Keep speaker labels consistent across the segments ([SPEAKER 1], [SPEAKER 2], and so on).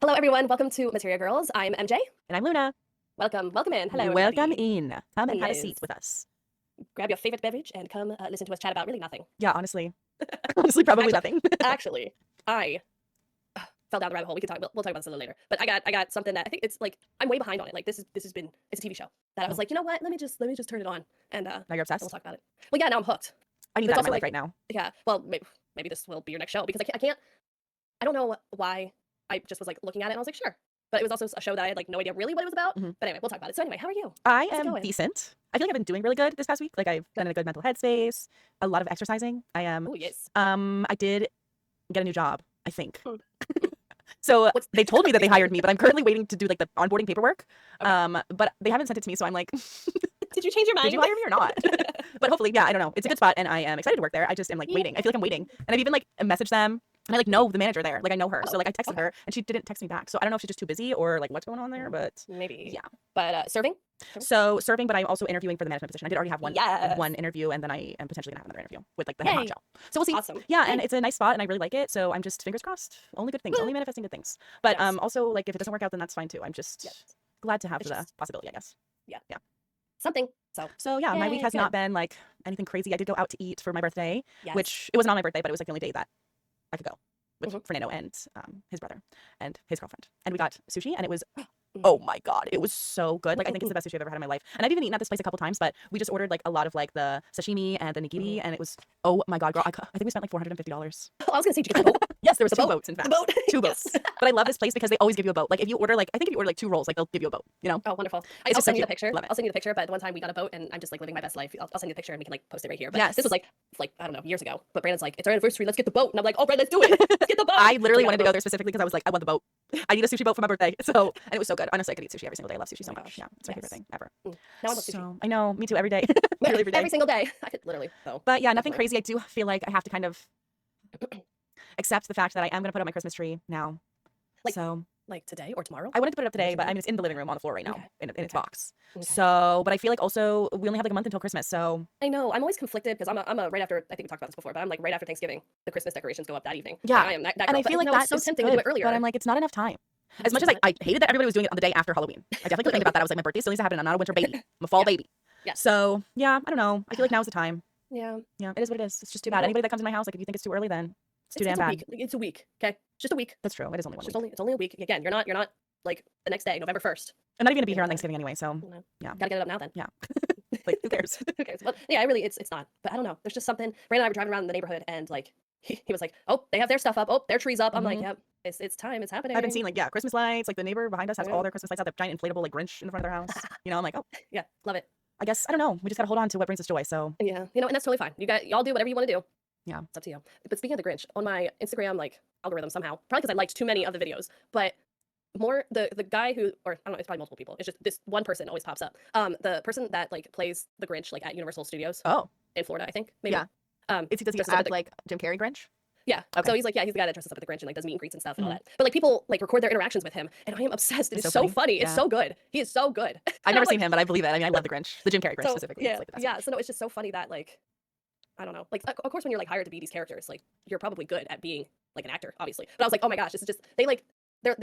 [SPEAKER 1] Hello, everyone. Welcome to Materia Girls. I'm MJ.
[SPEAKER 2] And I'm Luna.
[SPEAKER 1] Welcome in. Hello,
[SPEAKER 2] Welcome
[SPEAKER 1] everybody.
[SPEAKER 2] in. Come and have a
[SPEAKER 1] Yes.
[SPEAKER 2] seat with us.
[SPEAKER 1] Grab your favorite beverage and come listen to us chat about really nothing.
[SPEAKER 2] Yeah, honestly. Honestly, probably nothing.
[SPEAKER 1] Actually, I fell down the rabbit hole. We'll talk about this a little later. But I got something that I think it's like I'm way behind on it. Like it's a TV show that I was like, you know what? Let me just turn it on and
[SPEAKER 2] Now you're
[SPEAKER 1] we'll
[SPEAKER 2] obsessed?
[SPEAKER 1] talk about it. Well, yeah, now I'm hooked.
[SPEAKER 2] I need
[SPEAKER 1] But
[SPEAKER 2] that
[SPEAKER 1] it's
[SPEAKER 2] in my
[SPEAKER 1] also
[SPEAKER 2] life
[SPEAKER 1] like,
[SPEAKER 2] right now.
[SPEAKER 1] yeah. Well, maybe this will be your next show because I don't know why I just was like looking at it and I was like, sure. But it was also a show that I had like no idea really what it was about.
[SPEAKER 2] Mhm.
[SPEAKER 1] But anyway, we'll talk about it. So anyway, how are you?
[SPEAKER 2] I
[SPEAKER 1] How's it
[SPEAKER 2] am
[SPEAKER 1] going?
[SPEAKER 2] decent. I feel like I've been doing really good this past week. Like I've been in a good mental headspace, a lot of exercising. I am.
[SPEAKER 1] Oh, yes.
[SPEAKER 2] I did get a new job, I think.
[SPEAKER 1] Hmm.
[SPEAKER 2] So
[SPEAKER 1] What's
[SPEAKER 2] they told me that they hired me, but I'm currently waiting to do like the onboarding paperwork.
[SPEAKER 1] Okay.
[SPEAKER 2] But they haven't sent it to me, so I'm like,
[SPEAKER 1] Did you change your mind?
[SPEAKER 2] did you hire me or not? But hopefully, yeah, I don't know. It's a good spot, and I am excited to work there. I just am like waiting. I feel like I'm waiting, and I've even like messaged them. And I like know the manager there, like I know her, so like I texted
[SPEAKER 1] Okay.
[SPEAKER 2] her, and she didn't text me back. So I don't know if she's just too busy or like what's going on there, but
[SPEAKER 1] Maybe.
[SPEAKER 2] yeah.
[SPEAKER 1] But serving?
[SPEAKER 2] So serving, but I'm also interviewing for the management position. I did already have
[SPEAKER 1] Yes.
[SPEAKER 2] one interview, and then I am potentially gonna have another interview with like the head
[SPEAKER 1] Yay.
[SPEAKER 2] honcho. So we'll see.
[SPEAKER 1] Awesome.
[SPEAKER 2] Yeah,
[SPEAKER 1] Yay.
[SPEAKER 2] and it's a nice spot, and I really like it. So I'm just fingers crossed. Only good things, only manifesting good things. But
[SPEAKER 1] Yes.
[SPEAKER 2] also like if it doesn't work out, then that's fine too. I'm just
[SPEAKER 1] Yes.
[SPEAKER 2] glad to have
[SPEAKER 1] It's
[SPEAKER 2] the
[SPEAKER 1] just
[SPEAKER 2] possibility, I guess.
[SPEAKER 1] yeah. Something.
[SPEAKER 2] So yeah, my week
[SPEAKER 1] Yay,
[SPEAKER 2] has
[SPEAKER 1] good.
[SPEAKER 2] not been like anything crazy. I did go out to eat for my birthday,
[SPEAKER 1] Yes.
[SPEAKER 2] which it wasn't on my birthday, but it was like the only day that I could go with
[SPEAKER 1] Mhm.
[SPEAKER 2] Fernando and his brother and his girlfriend. And we got sushi, and it was oh my god, it was so good. Like I think it's the best sushi I've ever had in my life. And I've even eaten at this place a couple times, but we just ordered like a lot of like the sashimi and the nigiri, and it was oh my god, girl, I think we spent like $450.
[SPEAKER 1] I was gonna say, did you get the boat?
[SPEAKER 2] Yes, there was
[SPEAKER 1] The
[SPEAKER 2] two
[SPEAKER 1] boat?
[SPEAKER 2] boats in fact.
[SPEAKER 1] The boat?
[SPEAKER 2] Two boats.
[SPEAKER 1] Yes.
[SPEAKER 2] But I love this place because they always give you a boat. Like if you order like I think if you order like 2 rolls, like they'll give you a boat, you know?
[SPEAKER 1] Oh, wonderful.
[SPEAKER 2] It's
[SPEAKER 1] I'll
[SPEAKER 2] just so
[SPEAKER 1] send you the
[SPEAKER 2] cute.
[SPEAKER 1] picture.
[SPEAKER 2] Love it.
[SPEAKER 1] I'll send you the picture. But the one time we got a boat and I'm just like living my best life. I'll send you the picture and we can like post it right here. But
[SPEAKER 2] Yes.
[SPEAKER 1] this was like I don't know, years ago. But Brandon's like, it's our anniversary. Let's get the boat. And I'm like, all right, let's do it. Let's get the boat.
[SPEAKER 2] I literally
[SPEAKER 1] We got
[SPEAKER 2] wanted
[SPEAKER 1] the
[SPEAKER 2] to go
[SPEAKER 1] boat.
[SPEAKER 2] there specifically because I was like, I want the boat. I need a sushi boat for my birthday. So, and it was so good. Honestly, I could eat sushi every single day. I love sushi so
[SPEAKER 1] Oh my
[SPEAKER 2] much.
[SPEAKER 1] gosh.
[SPEAKER 2] Yeah, it's my favorite
[SPEAKER 1] Yes.
[SPEAKER 2] thing ever.
[SPEAKER 1] Now I love sushi.
[SPEAKER 2] So, I know, me too, every day. Literally every day.
[SPEAKER 1] Every single day. I could literally. So.
[SPEAKER 2] But yeah, nothing
[SPEAKER 1] Definitely.
[SPEAKER 2] crazy. I do feel like I have to kind of accept the fact that I am going to put up my Christmas tree now.
[SPEAKER 1] Like-
[SPEAKER 2] So,
[SPEAKER 1] Like today or tomorrow?
[SPEAKER 2] I wanted to put it up today, but
[SPEAKER 1] Today?
[SPEAKER 2] I mean, it's in the living room on the floor right now
[SPEAKER 1] Okay.
[SPEAKER 2] in its
[SPEAKER 1] Okay.
[SPEAKER 2] box.
[SPEAKER 1] Okay.
[SPEAKER 2] So, but I feel like also we only have like a month until Christmas. So,
[SPEAKER 1] I know. I'm always conflicted because I'm a right after. I think we talked about this before, but I'm like right after Thanksgiving. The Christmas decorations go up that evening.
[SPEAKER 2] yeah.
[SPEAKER 1] Like, I am that
[SPEAKER 2] And
[SPEAKER 1] girl.
[SPEAKER 2] I feel
[SPEAKER 1] But,
[SPEAKER 2] like
[SPEAKER 1] no,
[SPEAKER 2] that
[SPEAKER 1] it's so
[SPEAKER 2] is
[SPEAKER 1] tempting
[SPEAKER 2] good,
[SPEAKER 1] to do it earlier.
[SPEAKER 2] but I'm like, it's not enough time. As much as
[SPEAKER 1] It's
[SPEAKER 2] I hated that everybody was doing it on the day after Halloween. I definitely complained about that. I was like, my birthday still needs to happen. I'm not a winter baby. I'm a fall
[SPEAKER 1] Yeah.
[SPEAKER 2] baby.
[SPEAKER 1] Yeah.
[SPEAKER 2] So yeah, I don't know. I feel like now's the time.
[SPEAKER 1] Yeah.
[SPEAKER 2] Yeah, it is what it is. It's just too
[SPEAKER 1] You
[SPEAKER 2] bad.
[SPEAKER 1] know-
[SPEAKER 2] Anybody that comes in my house, like if you think it's too early, then it's too damn
[SPEAKER 1] It's a
[SPEAKER 2] bad.
[SPEAKER 1] week. It's a week. Okay. It's just a week.
[SPEAKER 2] That's true. It is only one
[SPEAKER 1] It's
[SPEAKER 2] week.
[SPEAKER 1] only a week. Again, you're not like the next day, November 1st.
[SPEAKER 2] I'm not even gonna be
[SPEAKER 1] You
[SPEAKER 2] here
[SPEAKER 1] know,
[SPEAKER 2] on Thanksgiving anyway, so
[SPEAKER 1] you know,
[SPEAKER 2] yeah.
[SPEAKER 1] Gotta get it up now then.
[SPEAKER 2] Yeah. Like who cares?
[SPEAKER 1] Who cares? But yeah, it's not. But I don't know. There's just something. Brandon and I were driving around the neighborhood and like he was like, oh, they have their stuff up. Oh, their tree's up. I'm like,
[SPEAKER 2] Mhm.
[SPEAKER 1] yep, it's time. It's happening.
[SPEAKER 2] I've been seeing like yeah, Christmas lights. Like the neighbor behind us has
[SPEAKER 1] Yeah.
[SPEAKER 2] all their Christmas lights out. The giant inflatable like Grinch in the front of their house. You know, I'm like, oh,
[SPEAKER 1] Yeah, love it.
[SPEAKER 2] I guess I don't know. We just gotta hold on to what brings us joy. So
[SPEAKER 1] Yeah, and that's totally fine. Y'all do whatever you want to do.
[SPEAKER 2] yeah.
[SPEAKER 1] It's up to you. But speaking of the Grinch, on my Instagram like algorithm somehow, probably because I liked too many of the videos, but more the guy who or I don't know, it's probably multiple people. It's just this one person always pops up. The person that like plays the Grinch like at Universal Studios
[SPEAKER 2] Oh,
[SPEAKER 1] in Florida, I think. Maybe.
[SPEAKER 2] Yeah. does he
[SPEAKER 1] dresses up as
[SPEAKER 2] act
[SPEAKER 1] the-
[SPEAKER 2] like Jim Carrey Grinch?
[SPEAKER 1] Yeah.
[SPEAKER 2] Okay.
[SPEAKER 1] So he's the guy that dresses up as the Grinch and like does meet and greets and stuff and all
[SPEAKER 2] Mhm.
[SPEAKER 1] that. But like people like record their interactions with him, and I am obsessed. It
[SPEAKER 2] It's
[SPEAKER 1] is
[SPEAKER 2] so
[SPEAKER 1] so
[SPEAKER 2] funny.
[SPEAKER 1] funny. It's
[SPEAKER 2] Yeah.
[SPEAKER 1] so good. He is so good.
[SPEAKER 2] I've never
[SPEAKER 1] like-
[SPEAKER 2] seen him, but I believe it. I mean, I love the Grinch, the Jim Carrey Grinch
[SPEAKER 1] So
[SPEAKER 2] specifically.
[SPEAKER 1] yeah,
[SPEAKER 2] It's like the best.
[SPEAKER 1] yeah. So no, it's just so funny that like I don't know. Like of course when you're like hired to be these characters, like you're probably good at being like an actor, obviously. But I was like, oh my gosh, this is just they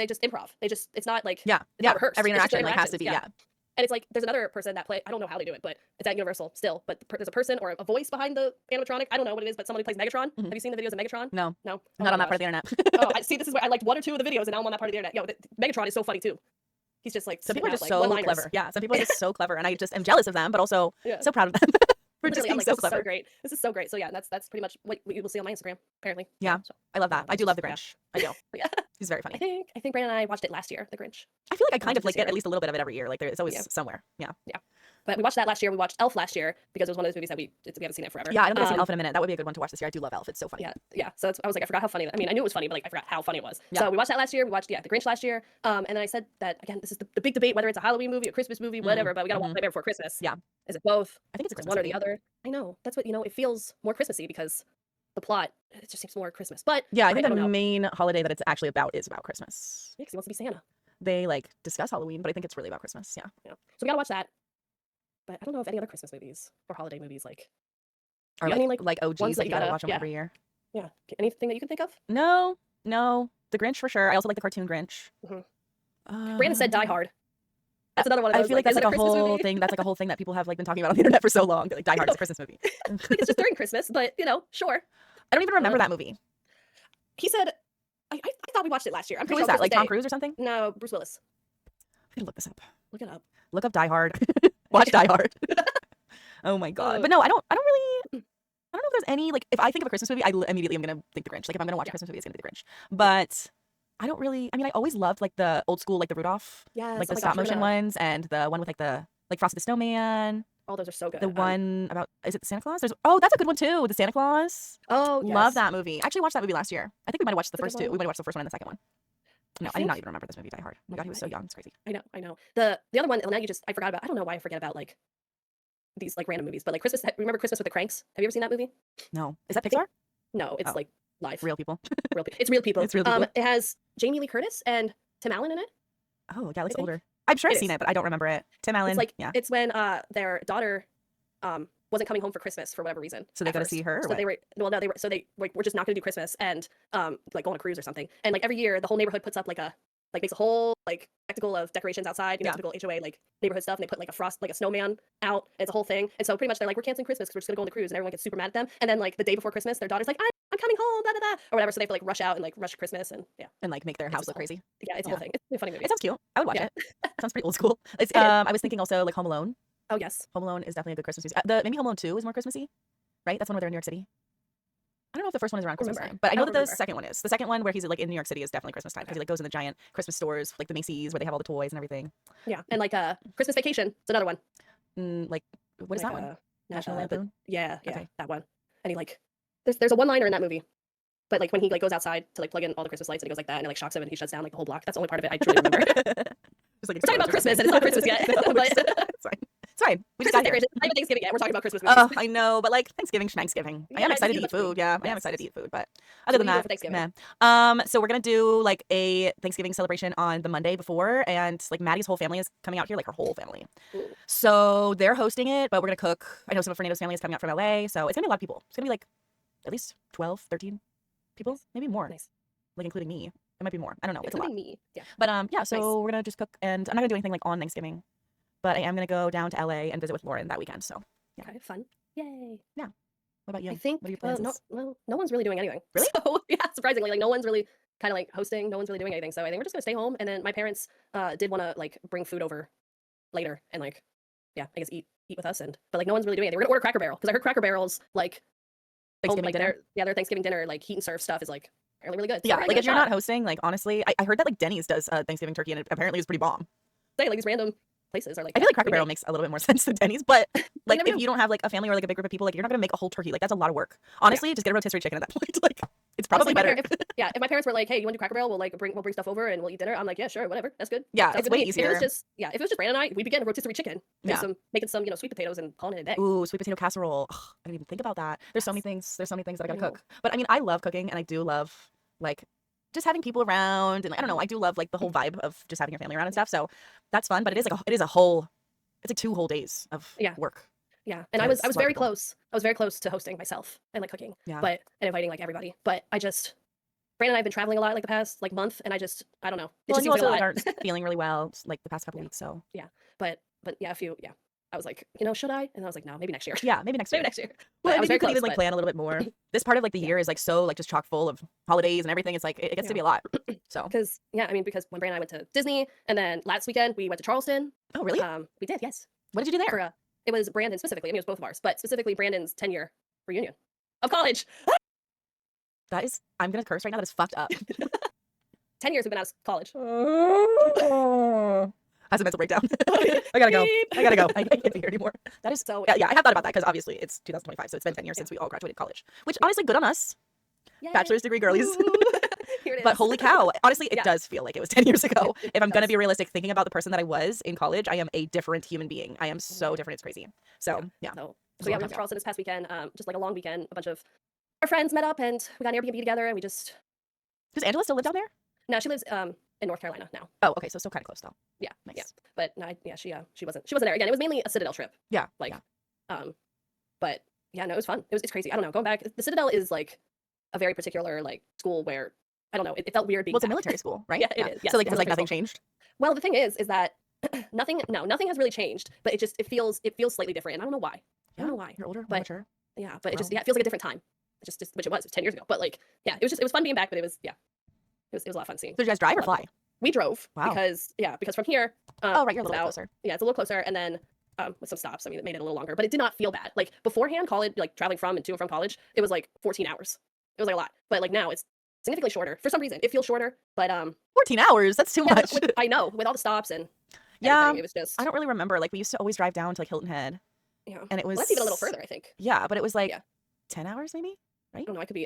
[SPEAKER 1] just improv. It's not like
[SPEAKER 2] Yeah,
[SPEAKER 1] it's
[SPEAKER 2] yeah.
[SPEAKER 1] not rehearsed.
[SPEAKER 2] Every
[SPEAKER 1] It's just their
[SPEAKER 2] interaction like has to be
[SPEAKER 1] interactions,
[SPEAKER 2] yeah.
[SPEAKER 1] And it's like there's another person that play. I don't know how they do it, but it's at Universal still. But there's a person or a voice behind the animatronic. I don't know what it is, but someone who plays Megatron.
[SPEAKER 2] Mhm.
[SPEAKER 1] Have you seen the videos of Megatron?
[SPEAKER 2] No,
[SPEAKER 1] No. Oh
[SPEAKER 2] I'm
[SPEAKER 1] my
[SPEAKER 2] not on that
[SPEAKER 1] gosh.
[SPEAKER 2] part of the internet.
[SPEAKER 1] Oh, I see. This is where I liked 1 or 2 of the videos, and now I'm on that part of the internet. Yo, Megatron is so funny too. He's just like
[SPEAKER 2] Some people are
[SPEAKER 1] spitting
[SPEAKER 2] just
[SPEAKER 1] out,
[SPEAKER 2] so
[SPEAKER 1] like, one-liners.
[SPEAKER 2] clever. Yeah, some people are just so clever, and I just am jealous of them, but also
[SPEAKER 1] Yeah.
[SPEAKER 2] so proud of them for just
[SPEAKER 1] Literally, I'm
[SPEAKER 2] being
[SPEAKER 1] like,
[SPEAKER 2] so
[SPEAKER 1] this is
[SPEAKER 2] clever.
[SPEAKER 1] so great. This is so great. So yeah, that's pretty much what you will see on my Instagram, apparently.
[SPEAKER 2] Yeah.
[SPEAKER 1] So,
[SPEAKER 2] I love that. I do love the
[SPEAKER 1] Yeah.
[SPEAKER 2] Grinch. I do.
[SPEAKER 1] yeah.
[SPEAKER 2] He's very funny.
[SPEAKER 1] I think Brandon and I watched it last year, The Grinch.
[SPEAKER 2] I feel like I
[SPEAKER 1] watched
[SPEAKER 2] kind
[SPEAKER 1] it
[SPEAKER 2] of like
[SPEAKER 1] this
[SPEAKER 2] get
[SPEAKER 1] year.
[SPEAKER 2] at least a little bit of it every year. Like it's always
[SPEAKER 1] Yeah.
[SPEAKER 2] somewhere. Yeah.
[SPEAKER 1] But we watched that last year. We watched Elf last year because it was one of those movies that we haven't seen it forever.
[SPEAKER 2] Yeah, I don't think I've seen
[SPEAKER 1] Um,
[SPEAKER 2] Elf in a minute. That would be a good one to watch this year. I do love Elf. It's so funny.
[SPEAKER 1] Yeah, yeah. So I was like, I forgot how funny. I mean, I knew it was funny, but like I forgot how funny it was.
[SPEAKER 2] Yeah.
[SPEAKER 1] So we watched that last year. We watched The Grinch last year. And then I said that again. This is the big debate whether it's a Halloween movie, a Christmas movie, whatever. But we gotta watch Nightmare Before Christmas.
[SPEAKER 2] Yeah.
[SPEAKER 1] Is it both?
[SPEAKER 2] I think it's a
[SPEAKER 1] Is
[SPEAKER 2] Christmas
[SPEAKER 1] one or
[SPEAKER 2] movie.
[SPEAKER 1] the other? I know. That's what it feels more Christmassy because the plot it just seems more Christmas. But
[SPEAKER 2] Yeah, I think
[SPEAKER 1] I don't
[SPEAKER 2] the
[SPEAKER 1] know.
[SPEAKER 2] main holiday that it's actually about is about Christmas.
[SPEAKER 1] Yeah, 'cause he wants to be Santa.
[SPEAKER 2] They like discuss Halloween, but I think it's really about Christmas. Yeah.
[SPEAKER 1] Yeah. So we gotta watch that. But I don't know if any other Christmas movies or holiday movies like
[SPEAKER 2] Or
[SPEAKER 1] Yeah, I mean, like,
[SPEAKER 2] like OGs,
[SPEAKER 1] ones that
[SPEAKER 2] like
[SPEAKER 1] you
[SPEAKER 2] you gotta
[SPEAKER 1] gotta-
[SPEAKER 2] watch them
[SPEAKER 1] yeah.
[SPEAKER 2] every year.
[SPEAKER 1] anything that you can think of.
[SPEAKER 2] No, The Grinch for sure. I also like the cartoon Grinch.
[SPEAKER 1] Brandon said Die Hard. That's another one of
[SPEAKER 2] I
[SPEAKER 1] those.
[SPEAKER 2] feel like that's
[SPEAKER 1] is
[SPEAKER 2] like
[SPEAKER 1] it
[SPEAKER 2] a
[SPEAKER 1] Christmas
[SPEAKER 2] whole
[SPEAKER 1] movie?
[SPEAKER 2] thing. That's like a whole thing that people have like been talking about on the internet for so long. Like Die Hard is a Christmas movie.
[SPEAKER 1] I think it's just during Christmas, but sure.
[SPEAKER 2] I don't even remember that movie.
[SPEAKER 1] He said, I thought we watched it last year. I'm
[SPEAKER 2] Who
[SPEAKER 1] pretty
[SPEAKER 2] is
[SPEAKER 1] sure
[SPEAKER 2] that? Like
[SPEAKER 1] Christmas
[SPEAKER 2] Tom
[SPEAKER 1] Day.
[SPEAKER 2] Cruise or something?
[SPEAKER 1] No, Bruce Willis.
[SPEAKER 2] I gotta look this up.
[SPEAKER 1] Look it up.
[SPEAKER 2] Look up Die Hard. Watch Die Hard. Oh my god. But no, I don't really. I don't know if there's any like if I think of a Christmas movie, immediately am gonna think the Grinch. Like if I'm gonna watch a Christmas movie, it's gonna be the Grinch. But I don't really. I mean, I always loved like the old school, like the Rudolph,
[SPEAKER 1] Yes,
[SPEAKER 2] like the
[SPEAKER 1] oh my
[SPEAKER 2] stop
[SPEAKER 1] gosh, we're
[SPEAKER 2] motion
[SPEAKER 1] gonna-
[SPEAKER 2] ones, and the one with like Frosty the Snowman.
[SPEAKER 1] Oh, those are so good.
[SPEAKER 2] The one about is it the Santa Claus? That's a good one too. The Santa Claus.
[SPEAKER 1] Oh, yes.
[SPEAKER 2] Love that movie. I actually watched that movie last year. I think we might have watched the
[SPEAKER 1] It's a good
[SPEAKER 2] first two.
[SPEAKER 1] one.
[SPEAKER 2] We might have watched the first one and the second one. No, I did not even remember this movie, Die Hard. Oh my god, he was so young. It's crazy.
[SPEAKER 1] I know. The other one, now I forgot about. I don't know why I forget about like these like random movies, but like Christmas. Remember Christmas with the Cranks? Have you ever seen that movie?
[SPEAKER 2] No, is that Pixar?
[SPEAKER 1] No, it's
[SPEAKER 2] Oh.
[SPEAKER 1] like live.
[SPEAKER 2] Real people.
[SPEAKER 1] It's real people.
[SPEAKER 2] It's real people.
[SPEAKER 1] It has Jamie Lee Curtis and Tim Allen in it.
[SPEAKER 2] Oh, yeah, it looks
[SPEAKER 1] think
[SPEAKER 2] older. I'm sure I've
[SPEAKER 1] it
[SPEAKER 2] seen
[SPEAKER 1] is.
[SPEAKER 2] it, but I don't remember it. Tim Allen.
[SPEAKER 1] It's like
[SPEAKER 2] yeah.
[SPEAKER 1] it's when their daughter wasn't coming home for Christmas for whatever reason.
[SPEAKER 2] So they
[SPEAKER 1] at
[SPEAKER 2] got to
[SPEAKER 1] first.
[SPEAKER 2] see her. Or
[SPEAKER 1] So
[SPEAKER 2] what?
[SPEAKER 1] they were we're just not gonna do Christmas and like go on a cruise or something. And like every year the whole neighborhood puts up makes a whole like spectacle of decorations outside,
[SPEAKER 2] Yeah.
[SPEAKER 1] typical HOA like neighborhood stuff, and they put like a snowman out. And it's a whole thing. And so pretty much they're like, we're canceling Christmas because we're just gonna go on the cruise, and everyone gets super mad at them. And then like the day before Christmas, their daughter's like, I'm coming home, blah blah blah, or whatever. So they have to like rush out and like rush Christmas and
[SPEAKER 2] And like make their
[SPEAKER 1] It's
[SPEAKER 2] house
[SPEAKER 1] just
[SPEAKER 2] look
[SPEAKER 1] a whole-
[SPEAKER 2] crazy.
[SPEAKER 1] yeah, it's a whole thing. It's a funny movie.
[SPEAKER 2] It sounds cute. I would watch
[SPEAKER 1] Yeah.
[SPEAKER 2] it. Sounds pretty old school. It's
[SPEAKER 1] It is.
[SPEAKER 2] I was thinking also like Home Alone.
[SPEAKER 1] Oh yes.
[SPEAKER 2] Home Alone is definitely a good Christmas movie. Maybe Home Alone 2 is more Christmassy, right? That's one where they're in New York City. I don't know if the first one is around Christmas
[SPEAKER 1] Remember.
[SPEAKER 2] time, but I
[SPEAKER 1] I
[SPEAKER 2] know
[SPEAKER 1] don't
[SPEAKER 2] that the
[SPEAKER 1] remember.
[SPEAKER 2] second one is. The second one where he's like in New York City is definitely Christmas time because
[SPEAKER 1] Okay.
[SPEAKER 2] he like goes in the giant Christmas stores like the Macy's where they have all the toys and everything.
[SPEAKER 1] Yeah. And like Christmas Vacation. It's another one.
[SPEAKER 2] Like what is
[SPEAKER 1] Like,
[SPEAKER 2] that one? National
[SPEAKER 1] the-
[SPEAKER 2] Lampoon.
[SPEAKER 1] Yeah,
[SPEAKER 2] Okay.
[SPEAKER 1] that one. And he like there's a one-liner in that movie. But like when he like goes outside to like plug in all the Christmas lights and he goes like that and it like shocks him and he shuts down like the whole block. That's the only part of it I truly remember.
[SPEAKER 2] Just like
[SPEAKER 1] We're talking about Christmas and it's not Christmas yet. But
[SPEAKER 2] It's fine. It's fine. We just
[SPEAKER 1] Christmas
[SPEAKER 2] got here.
[SPEAKER 1] decorations. Not even Thanksgiving yet. We're talking about Christmas movies.
[SPEAKER 2] Oh, I know, but like Thanksgiving. I am
[SPEAKER 1] Yeah,
[SPEAKER 2] excited to
[SPEAKER 1] it's
[SPEAKER 2] eat food. Yeah, I am
[SPEAKER 1] Yes.
[SPEAKER 2] excited to eat food. But other than
[SPEAKER 1] what are you doing
[SPEAKER 2] that,
[SPEAKER 1] for Thanksgiving?
[SPEAKER 2] meh. So we're gonna do like a Thanksgiving celebration on the Monday before, and like Maddie's whole family is coming out here, like her whole family.
[SPEAKER 1] Ooh.
[SPEAKER 2] So they're hosting it, but we're gonna cook. I know some of Fernando's family is coming out from LA, so it's gonna be a lot of people. It's gonna be like at least 12, 13 people, maybe more,
[SPEAKER 1] Nice.
[SPEAKER 2] like including me. It might be more. I don't know. It's a lot.
[SPEAKER 1] Including me. Yeah.
[SPEAKER 2] But yeah, so
[SPEAKER 1] Nice.
[SPEAKER 2] we're gonna just cook, and I'm not gonna do anything like on Thanksgiving, but I am gonna go down to LA and visit with Lauren that weekend. So Yeah.
[SPEAKER 1] Okay, fun. Yay.
[SPEAKER 2] what about you?
[SPEAKER 1] I think
[SPEAKER 2] What are your plans?
[SPEAKER 1] no one's really doing anything.
[SPEAKER 2] Really?
[SPEAKER 1] So yeah, surprisingly, like no one's really kind of like hosting, no one's really doing anything. So I think we're just gonna stay home. And then my parents did want to like bring food over later and like I guess eat with us but like no one's really doing anything. We're gonna order Cracker Barrel because I heard Cracker Barrel's like
[SPEAKER 2] Thanksgiving
[SPEAKER 1] like
[SPEAKER 2] dinner?
[SPEAKER 1] their Thanksgiving dinner like heat and serve stuff is like apparently really good. So
[SPEAKER 2] Yeah,
[SPEAKER 1] we're gonna
[SPEAKER 2] like
[SPEAKER 1] give
[SPEAKER 2] if
[SPEAKER 1] it a
[SPEAKER 2] you're not
[SPEAKER 1] shot.
[SPEAKER 2] hosting, like honestly, I heard that like Denny's does Thanksgiving turkey and it apparently is pretty bomb.
[SPEAKER 1] Say, like these random places are like
[SPEAKER 2] I feel like Cracker
[SPEAKER 1] pretty
[SPEAKER 2] Barrel
[SPEAKER 1] big.
[SPEAKER 2] makes a little bit more sense than Denny's, but like
[SPEAKER 1] never
[SPEAKER 2] if
[SPEAKER 1] know.
[SPEAKER 2] you don't have like a family or like a big group of people, like you're not gonna make a whole turkey. Like that's a lot of work. Honestly, just get a rotisserie chicken at that point. Like it's probably
[SPEAKER 1] Honestly,
[SPEAKER 2] better.
[SPEAKER 1] If my parents were like, "Hey, you want to do Cracker Barrel? We'll bring stuff over and we'll eat dinner." I'm like, "Yeah, sure, whatever. That's good."
[SPEAKER 2] Yeah,
[SPEAKER 1] Sounds
[SPEAKER 2] it's
[SPEAKER 1] good to
[SPEAKER 2] way
[SPEAKER 1] me.
[SPEAKER 2] easier.
[SPEAKER 1] If it was just Brandon and I, we'd be getting a rotisserie chicken.
[SPEAKER 2] Yeah.
[SPEAKER 1] Making some sweet potatoes and calling it a day.
[SPEAKER 2] Ooh, sweet potato casserole. Ugh, I didn't even think about that. There's so many
[SPEAKER 1] Yes.
[SPEAKER 2] things. There's so many things that I
[SPEAKER 1] I
[SPEAKER 2] gotta
[SPEAKER 1] know.
[SPEAKER 2] cook. But I mean, I love cooking and I do love like just having people around and like, I don't know. I do love like the whole vibe of just having your family around and stuff. So that's fun. But it is a whole. It's like 2 whole days of
[SPEAKER 1] Yeah.
[SPEAKER 2] work.
[SPEAKER 1] Yeah, and I
[SPEAKER 2] Yes,
[SPEAKER 1] was
[SPEAKER 2] a lot of
[SPEAKER 1] very
[SPEAKER 2] people.
[SPEAKER 1] close. I was very close to hosting myself and like cooking,
[SPEAKER 2] Yeah.
[SPEAKER 1] and inviting like everybody. But Brandon and I have been traveling a lot like the past like month, and I don't know. It
[SPEAKER 2] Well,
[SPEAKER 1] just
[SPEAKER 2] and you
[SPEAKER 1] seems like
[SPEAKER 2] also
[SPEAKER 1] a
[SPEAKER 2] like
[SPEAKER 1] lot.
[SPEAKER 2] aren't feeling really well like the past couple weeks. So
[SPEAKER 1] But yeah, I was like, should I? And I was like, no, maybe next year.
[SPEAKER 2] yeah, maybe next year.
[SPEAKER 1] Maybe next year.
[SPEAKER 2] Well,
[SPEAKER 1] But
[SPEAKER 2] I
[SPEAKER 1] I was
[SPEAKER 2] mean,
[SPEAKER 1] very
[SPEAKER 2] you could
[SPEAKER 1] close.
[SPEAKER 2] even like
[SPEAKER 1] but
[SPEAKER 2] plan a little bit more. This part of like the year is like so like just chock full of holidays and everything. It's like it gets to
[SPEAKER 1] Yeah.
[SPEAKER 2] be a lot. So
[SPEAKER 1] because when Brandon and I went to Disney, and then last weekend we went to Charleston.
[SPEAKER 2] oh really?
[SPEAKER 1] We did, yes.
[SPEAKER 2] What did you do there?
[SPEAKER 1] For it was Brandon specifically. I mean, it was both of ours, but specifically Brandon's 10-year reunion of college.
[SPEAKER 2] That is, I'm gonna curse right now. That is fucked up.
[SPEAKER 1] 10 years we've been out of college.
[SPEAKER 2] That's a mental breakdown. I gotta go.
[SPEAKER 1] Beep.
[SPEAKER 2] I gotta go. I can't be here anymore. That is
[SPEAKER 1] So
[SPEAKER 2] yeah. I have thought about that because obviously it's 2025, so it's been 10 years since we all graduated college. Which honestly, good on us,
[SPEAKER 1] Yay.
[SPEAKER 2] bachelor's degree girlies.
[SPEAKER 1] Woo. Here it
[SPEAKER 2] But
[SPEAKER 1] is.
[SPEAKER 2] holy cow, honestly, it
[SPEAKER 1] Yeah.
[SPEAKER 2] does feel like it was 10 years ago.
[SPEAKER 1] It
[SPEAKER 2] If I'm gonna
[SPEAKER 1] does.
[SPEAKER 2] be realistic, thinking about the person that I was in college, I am a different human being. I am so different. It's crazy. So yeah.
[SPEAKER 1] So
[SPEAKER 2] It's a long
[SPEAKER 1] yeah, we
[SPEAKER 2] time
[SPEAKER 1] went to
[SPEAKER 2] ago.
[SPEAKER 1] Charleston this past weekend, just like a long weekend. A bunch of our friends met up and we got an Airbnb together, and we just
[SPEAKER 2] Does Angela still live down there?
[SPEAKER 1] no, she lives in North Carolina now.
[SPEAKER 2] Oh, okay, so still kind of close though.
[SPEAKER 1] Yeah,
[SPEAKER 2] Nice.
[SPEAKER 1] yeah. But no, she wasn't there again. It was mainly a Citadel trip.
[SPEAKER 2] Yeah,
[SPEAKER 1] Like,
[SPEAKER 2] yeah.
[SPEAKER 1] but yeah, no, it was fun. It's crazy. I don't know. Going back, the Citadel is like a very particular like school where I don't know. It felt weird being
[SPEAKER 2] Well, it's a
[SPEAKER 1] back.
[SPEAKER 2] military school, right?
[SPEAKER 1] Yeah, it is. Yes,
[SPEAKER 2] So like,
[SPEAKER 1] it's
[SPEAKER 2] has like
[SPEAKER 1] military
[SPEAKER 2] nothing
[SPEAKER 1] school.
[SPEAKER 2] changed?
[SPEAKER 1] Well, the thing is that nothing has really changed, but it feels slightly different. And I don't know why. I don't know why.
[SPEAKER 2] You're older, more
[SPEAKER 1] But
[SPEAKER 2] mature.
[SPEAKER 1] yeah, but it
[SPEAKER 2] Grown.
[SPEAKER 1] feels like a different time. Which it was 10 years ago. But like, yeah, it was fun being back, but it was a lot of fun seeing.
[SPEAKER 2] So did you guys drive or
[SPEAKER 1] I loved
[SPEAKER 2] fly?
[SPEAKER 1] it. We drove
[SPEAKER 2] Wow.
[SPEAKER 1] because from here,
[SPEAKER 2] Oh, right, you're a
[SPEAKER 1] it's
[SPEAKER 2] little bit
[SPEAKER 1] about
[SPEAKER 2] closer.
[SPEAKER 1] yeah, it's a little closer, and then with some stops, I mean, it made it a little longer, but it did not feel bad. Like beforehand, college, like traveling from and to and from college, it was like 14 hours. It was like a lot, but like now it's significantly shorter. For some reason, it feels shorter, but
[SPEAKER 2] 14 hours. That's too
[SPEAKER 1] yeah,
[SPEAKER 2] much.
[SPEAKER 1] I know, with all the stops and
[SPEAKER 2] Yeah,
[SPEAKER 1] everything, it was just
[SPEAKER 2] I don't really remember. Like we used to always drive down to like Hilton Head,
[SPEAKER 1] yeah.
[SPEAKER 2] and it
[SPEAKER 1] Well,
[SPEAKER 2] was
[SPEAKER 1] that's even a little further, I think.
[SPEAKER 2] Yeah, but it was like
[SPEAKER 1] Yeah.
[SPEAKER 2] 10 hours maybe.
[SPEAKER 1] I don't know. I could be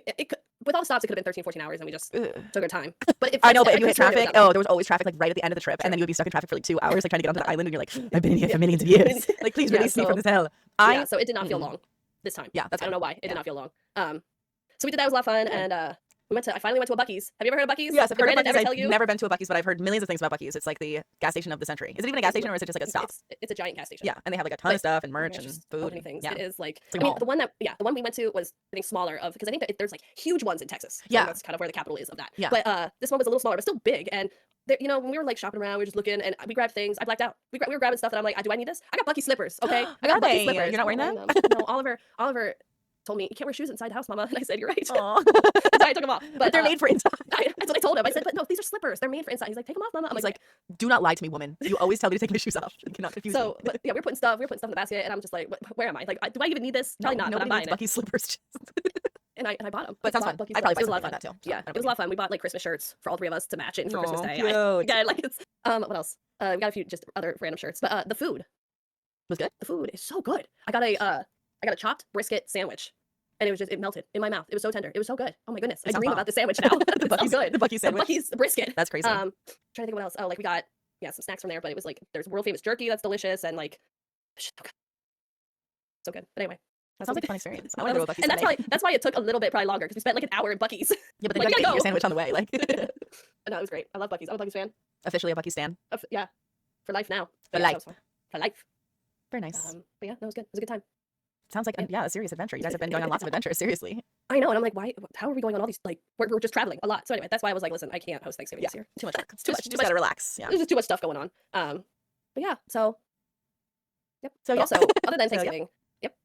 [SPEAKER 1] with all the stops. It could have been 13, 14 hours, and we just
[SPEAKER 2] Ugh.
[SPEAKER 1] took our time. But
[SPEAKER 2] I know, but if you hit
[SPEAKER 1] could've sworn it was
[SPEAKER 2] traffic,
[SPEAKER 1] that long.
[SPEAKER 2] there was always traffic like right at the end of the trip, and then you would be stuck in traffic for like 2 hours, like trying to get onto the island, and you're like, I've been in here for millions of years. Like, please
[SPEAKER 1] Yeah,
[SPEAKER 2] release me from
[SPEAKER 1] so-
[SPEAKER 2] this hell.
[SPEAKER 1] Yeah, so it did not feel
[SPEAKER 2] Mm-mm.
[SPEAKER 1] long this time.
[SPEAKER 2] Yeah, that's
[SPEAKER 1] I don't
[SPEAKER 2] good.
[SPEAKER 1] know why it
[SPEAKER 2] Yeah.
[SPEAKER 1] did not feel long. So we did that. It was a lot of fun,
[SPEAKER 2] Good.
[SPEAKER 1] and I finally went to a Buc-ee's. Have you ever heard of Buc-ee's?
[SPEAKER 2] Yes, I've
[SPEAKER 1] Did
[SPEAKER 2] heard of
[SPEAKER 1] Brandon
[SPEAKER 2] Buc-ee's.
[SPEAKER 1] ever tell
[SPEAKER 2] I've
[SPEAKER 1] you?
[SPEAKER 2] never been to a Buc-ee's, but I've heard millions of things about Buc-ee's. It's like the gas station of the century. Is it even a gas station or is it just like a stop?
[SPEAKER 1] It's a giant gas station.
[SPEAKER 2] Yeah, and they have like a ton of
[SPEAKER 1] But-
[SPEAKER 2] stuff and
[SPEAKER 1] Oh my
[SPEAKER 2] merch
[SPEAKER 1] gosh,
[SPEAKER 2] and
[SPEAKER 1] just so
[SPEAKER 2] food.
[SPEAKER 1] many things.
[SPEAKER 2] Yeah.
[SPEAKER 1] It is like
[SPEAKER 2] like a
[SPEAKER 1] I mean
[SPEAKER 2] mall.
[SPEAKER 1] the one we went to was I think smaller of because I think that there's like huge ones in Texas. So
[SPEAKER 2] Yeah.
[SPEAKER 1] that's kind of where the capital is of that.
[SPEAKER 2] Yeah.
[SPEAKER 1] But this one was a little smaller, but still big. And there, when we were like shopping around, we were just looking and we grabbed things. I blacked out. We were grabbing stuff and I'm like, do I need this? I got Bucky slippers. Okay, I got
[SPEAKER 2] Are
[SPEAKER 1] Bucky
[SPEAKER 2] they?
[SPEAKER 1] slippers.
[SPEAKER 2] You're not wearing
[SPEAKER 1] I'm
[SPEAKER 2] them?
[SPEAKER 1] No, Oliver told me you can't wear shoes inside the house, Mama. And I said, you're right.
[SPEAKER 2] Aw.
[SPEAKER 1] So I took them off.
[SPEAKER 2] But they're made for inside.
[SPEAKER 1] That's what I told him. I said, but no, these are slippers. They're made for inside. He's like, take them off, Mama. I'm
[SPEAKER 2] He's
[SPEAKER 1] like,
[SPEAKER 2] like, do not lie to me, woman. You always tell me to take my shoes off. You cannot confuse
[SPEAKER 1] so,
[SPEAKER 2] me.
[SPEAKER 1] but yeah, we were putting stuff in the basket, and I'm just like, where am I? Like, do I even need this? Probably not. But I'm
[SPEAKER 2] Nobody
[SPEAKER 1] buying
[SPEAKER 2] needs
[SPEAKER 1] it.
[SPEAKER 2] Bucky slippers.
[SPEAKER 1] And I bought them.
[SPEAKER 2] But it sounds fun. I'd probably buy
[SPEAKER 1] It was a
[SPEAKER 2] something
[SPEAKER 1] lot of
[SPEAKER 2] like
[SPEAKER 1] fun.
[SPEAKER 2] that too. So
[SPEAKER 1] Yeah,
[SPEAKER 2] I don't
[SPEAKER 1] it was a lot of fun. We bought like Christmas shirts for all three of us to match it for Christmas
[SPEAKER 2] Aw,
[SPEAKER 1] Day.
[SPEAKER 2] cute.
[SPEAKER 1] Again, like it's what else? We got a few just other random shirts, but the food
[SPEAKER 2] was good.
[SPEAKER 1] The food is so good. I got a chopped brisket sandwich. And it melted in my mouth. It was so tender. It was so good. Oh my goodness. I
[SPEAKER 2] sounds
[SPEAKER 1] dream
[SPEAKER 2] bomb.
[SPEAKER 1] about the sandwich now.
[SPEAKER 2] The
[SPEAKER 1] It's so
[SPEAKER 2] Buc-ee's-
[SPEAKER 1] good.
[SPEAKER 2] the Buc-ee's sandwich.
[SPEAKER 1] The Buc-ee's brisket.
[SPEAKER 2] That's crazy.
[SPEAKER 1] Trying to think of what else. Oh, like we got some snacks from there, but it was like there's world famous jerky that's delicious and like so good. But anyway.
[SPEAKER 2] That sounds like a fun experience. I
[SPEAKER 1] That
[SPEAKER 2] want to go
[SPEAKER 1] was-
[SPEAKER 2] to Buc-ee's
[SPEAKER 1] and
[SPEAKER 2] someday.
[SPEAKER 1] that's why it took a little bit probably longer because we spent like an hour in Buc-ee's.
[SPEAKER 2] Yeah, but then
[SPEAKER 1] like,
[SPEAKER 2] you
[SPEAKER 1] we
[SPEAKER 2] gotta
[SPEAKER 1] gotta
[SPEAKER 2] eat your
[SPEAKER 1] go.
[SPEAKER 2] sandwich on the way. Like
[SPEAKER 1] No, it was great. I love Buc-ee's. I'm a Buc-ee's fan.
[SPEAKER 2] officially a Buc-ee's stan.
[SPEAKER 1] Yeah. For life now.
[SPEAKER 2] For
[SPEAKER 1] But yeah,
[SPEAKER 2] life.
[SPEAKER 1] that was fun. For life.
[SPEAKER 2] Very nice.
[SPEAKER 1] But yeah, that was good. It was a good time.
[SPEAKER 2] Sounds like a serious adventure. You guys have been going on lots of adventures. Seriously.
[SPEAKER 1] I know, and I'm like, why? How are we going on all these? Like, we're just traveling a lot. So anyway, that's why I was like, listen, I can't host Thanksgiving this year. Too much work. It's too much.
[SPEAKER 2] Just gotta relax. Yeah.
[SPEAKER 1] There's just too much stuff going on. But yeah, so. Yep.
[SPEAKER 2] So,
[SPEAKER 1] But
[SPEAKER 2] yeah.
[SPEAKER 1] also, other than
[SPEAKER 2] So, yeah.
[SPEAKER 1] Thanksgiving, yep.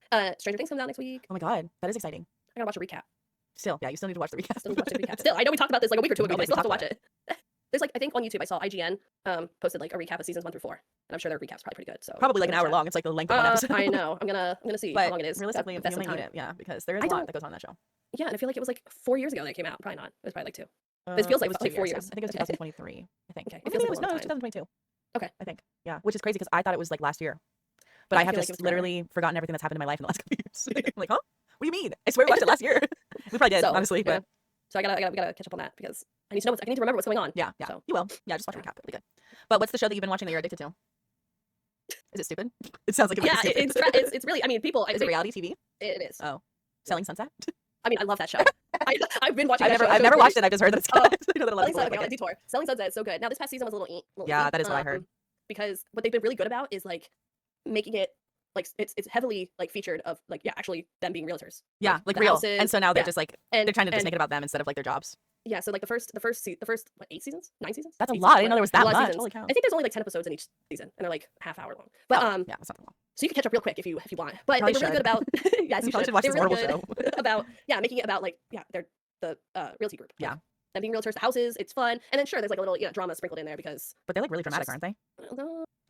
[SPEAKER 1] Stranger Things comes out next week.
[SPEAKER 2] Oh my god, that is exciting.
[SPEAKER 1] I gotta watch a recap.
[SPEAKER 2] Still, yeah, you still need to watch the recap.
[SPEAKER 1] Still need to watch the recap. Still, I know we talked about this like a week or two
[SPEAKER 2] We
[SPEAKER 1] ago, but I
[SPEAKER 2] did,
[SPEAKER 1] still have to
[SPEAKER 2] we
[SPEAKER 1] watch
[SPEAKER 2] talked
[SPEAKER 1] it. There's like I think on YouTube I saw IGN posted like a recap of seasons 1 through 4, and I'm sure their recap's probably pretty good. So
[SPEAKER 2] Probably like an
[SPEAKER 1] I'm
[SPEAKER 2] hour
[SPEAKER 1] gonna
[SPEAKER 2] long. It's like the length of one episode.
[SPEAKER 1] check. I know. I'm gonna see
[SPEAKER 2] But
[SPEAKER 1] how long it is.
[SPEAKER 2] realistically, if
[SPEAKER 1] That's
[SPEAKER 2] you
[SPEAKER 1] some
[SPEAKER 2] only need
[SPEAKER 1] time.
[SPEAKER 2] it, yeah, because there is
[SPEAKER 1] I
[SPEAKER 2] a lot
[SPEAKER 1] don't-
[SPEAKER 2] that goes on in that show.
[SPEAKER 1] Yeah, and I feel like it was like 4 years ago that it came out. Probably not. It was probably like 2. It feels like it was like 4 years.
[SPEAKER 2] I think it was 2023. I think.
[SPEAKER 1] Okay, it
[SPEAKER 2] Or
[SPEAKER 1] feels
[SPEAKER 2] maybe
[SPEAKER 1] like a
[SPEAKER 2] no,
[SPEAKER 1] long
[SPEAKER 2] it was 2022.
[SPEAKER 1] Okay.
[SPEAKER 2] I think. Yeah, which is crazy because I thought it was like last year, but I have
[SPEAKER 1] feel like it
[SPEAKER 2] just
[SPEAKER 1] was forever.
[SPEAKER 2] literally forgotten everything that's happened in my life in the last couple years. I'm like, huh? What do you mean? I swear we watched it last year. We probably did,
[SPEAKER 1] So,
[SPEAKER 2] honestly,
[SPEAKER 1] yeah.
[SPEAKER 2] but
[SPEAKER 1] So we gotta catch up on that because I need to know I need to remember what's going on.
[SPEAKER 2] yeah,
[SPEAKER 1] So.
[SPEAKER 2] you will. Yeah, just watch a recap. It'll be good. But what's the show that you've been watching that you're addicted to? Is it stupid? It sounds like it
[SPEAKER 1] Yeah,
[SPEAKER 2] might be
[SPEAKER 1] it's
[SPEAKER 2] stupid.
[SPEAKER 1] it's really. I mean, people.
[SPEAKER 2] Is it reality TV?
[SPEAKER 1] It is.
[SPEAKER 2] Oh, Selling Sunset?
[SPEAKER 1] I mean, I love that show. I've been watching.
[SPEAKER 2] I've
[SPEAKER 1] that
[SPEAKER 2] never,
[SPEAKER 1] show.
[SPEAKER 2] I've never watched it. I've just heard that it's good.
[SPEAKER 1] Oh,
[SPEAKER 2] I know that a lot of
[SPEAKER 1] Selling
[SPEAKER 2] people
[SPEAKER 1] Sunset,
[SPEAKER 2] like it.
[SPEAKER 1] detour. Selling Sunset is so good. Now this past season was a little.
[SPEAKER 2] Yeah,
[SPEAKER 1] iffy,
[SPEAKER 2] that is what I heard.
[SPEAKER 1] Because what they've been really good about is like making it like it's heavily like featured of like actually them being realtors.
[SPEAKER 2] Yeah, like
[SPEAKER 1] the
[SPEAKER 2] real.
[SPEAKER 1] houses-
[SPEAKER 2] And so now they're
[SPEAKER 1] yeah.
[SPEAKER 2] just like
[SPEAKER 1] And
[SPEAKER 2] they're trying to just
[SPEAKER 1] and-
[SPEAKER 2] make it about them instead of like their jobs.
[SPEAKER 1] Yeah, so like the first what 8 seasons, 9 seasons.
[SPEAKER 2] That's a
[SPEAKER 1] 8
[SPEAKER 2] lot. I
[SPEAKER 1] seasons,
[SPEAKER 2] didn't know there was
[SPEAKER 1] whatever.
[SPEAKER 2] that
[SPEAKER 1] A lot of
[SPEAKER 2] much.
[SPEAKER 1] seasons.
[SPEAKER 2] Holy cow.
[SPEAKER 1] I think there's only like 10 episodes in each season, and they're like half hour long. But
[SPEAKER 2] yeah, that's not long.
[SPEAKER 1] so you can catch up real quick if you want. But
[SPEAKER 2] Probably
[SPEAKER 1] they were really
[SPEAKER 2] should.
[SPEAKER 1] good about yes, you
[SPEAKER 2] Probably
[SPEAKER 1] should.
[SPEAKER 2] watch
[SPEAKER 1] They
[SPEAKER 2] this
[SPEAKER 1] were really
[SPEAKER 2] horrible
[SPEAKER 1] good about making it about like they're the realty group.
[SPEAKER 2] Yeah.
[SPEAKER 1] Like, them being realtors, the houses, it's fun, and then sure, there's like a little drama sprinkled in there because
[SPEAKER 2] But they're like really dramatic,
[SPEAKER 1] just-
[SPEAKER 2] aren't they?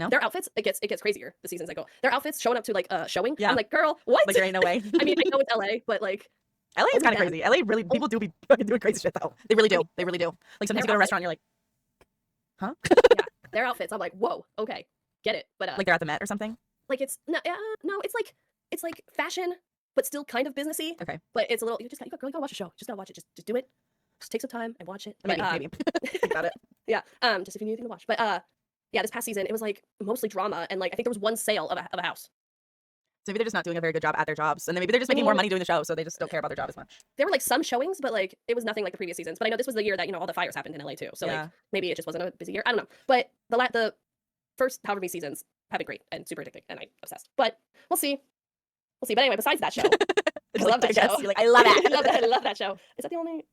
[SPEAKER 2] No?
[SPEAKER 1] their outfits it gets crazier the seasons that go. Their outfits showing up to like showing.
[SPEAKER 2] Yeah.
[SPEAKER 1] I'm like, girl, what?
[SPEAKER 2] Like there ain't no way.
[SPEAKER 1] I mean, I know it's LA, but like
[SPEAKER 2] LA is
[SPEAKER 1] Oh,
[SPEAKER 2] kind of
[SPEAKER 1] yeah.
[SPEAKER 2] crazy. LA really people do be fucking doing crazy shit though. They really do. They really do. Like sometimes you go to a
[SPEAKER 1] Their
[SPEAKER 2] restaurant, you're like, huh?
[SPEAKER 1] their outfits, I'm like, whoa, okay, get it. But
[SPEAKER 2] Like they're at the Met or something.
[SPEAKER 1] like it's no, it's like fashion, but still kind of businessy.
[SPEAKER 2] Okay.
[SPEAKER 1] But it's a little. You gotta watch the show. Just gotta watch it. Just do it. Just take some time and watch it.
[SPEAKER 2] Maybe,
[SPEAKER 1] But,
[SPEAKER 2] maybe. Think about it.
[SPEAKER 1] Yeah. Just if you need anything to watch. But yeah, this past season it was like mostly drama and like I think there was one sale of a house.
[SPEAKER 2] So maybe they're just not doing a very good job at their jobs, and then maybe they're just making more
[SPEAKER 1] mean-
[SPEAKER 2] money doing the show, so they just don't care about their job as much.
[SPEAKER 1] There were like some showings, but like it was nothing like the previous seasons. But I know this was the year that all the fires happened in LA too. So
[SPEAKER 2] Yeah.
[SPEAKER 1] like maybe it just wasn't a busy year. I don't know. But the first however many seasons have been great and super addicting, and I'm obsessed. But we'll see. We'll see. But anyway, besides that show, I love that show.
[SPEAKER 2] You're like, I love it.
[SPEAKER 1] I love that. I love that show. Is that the only?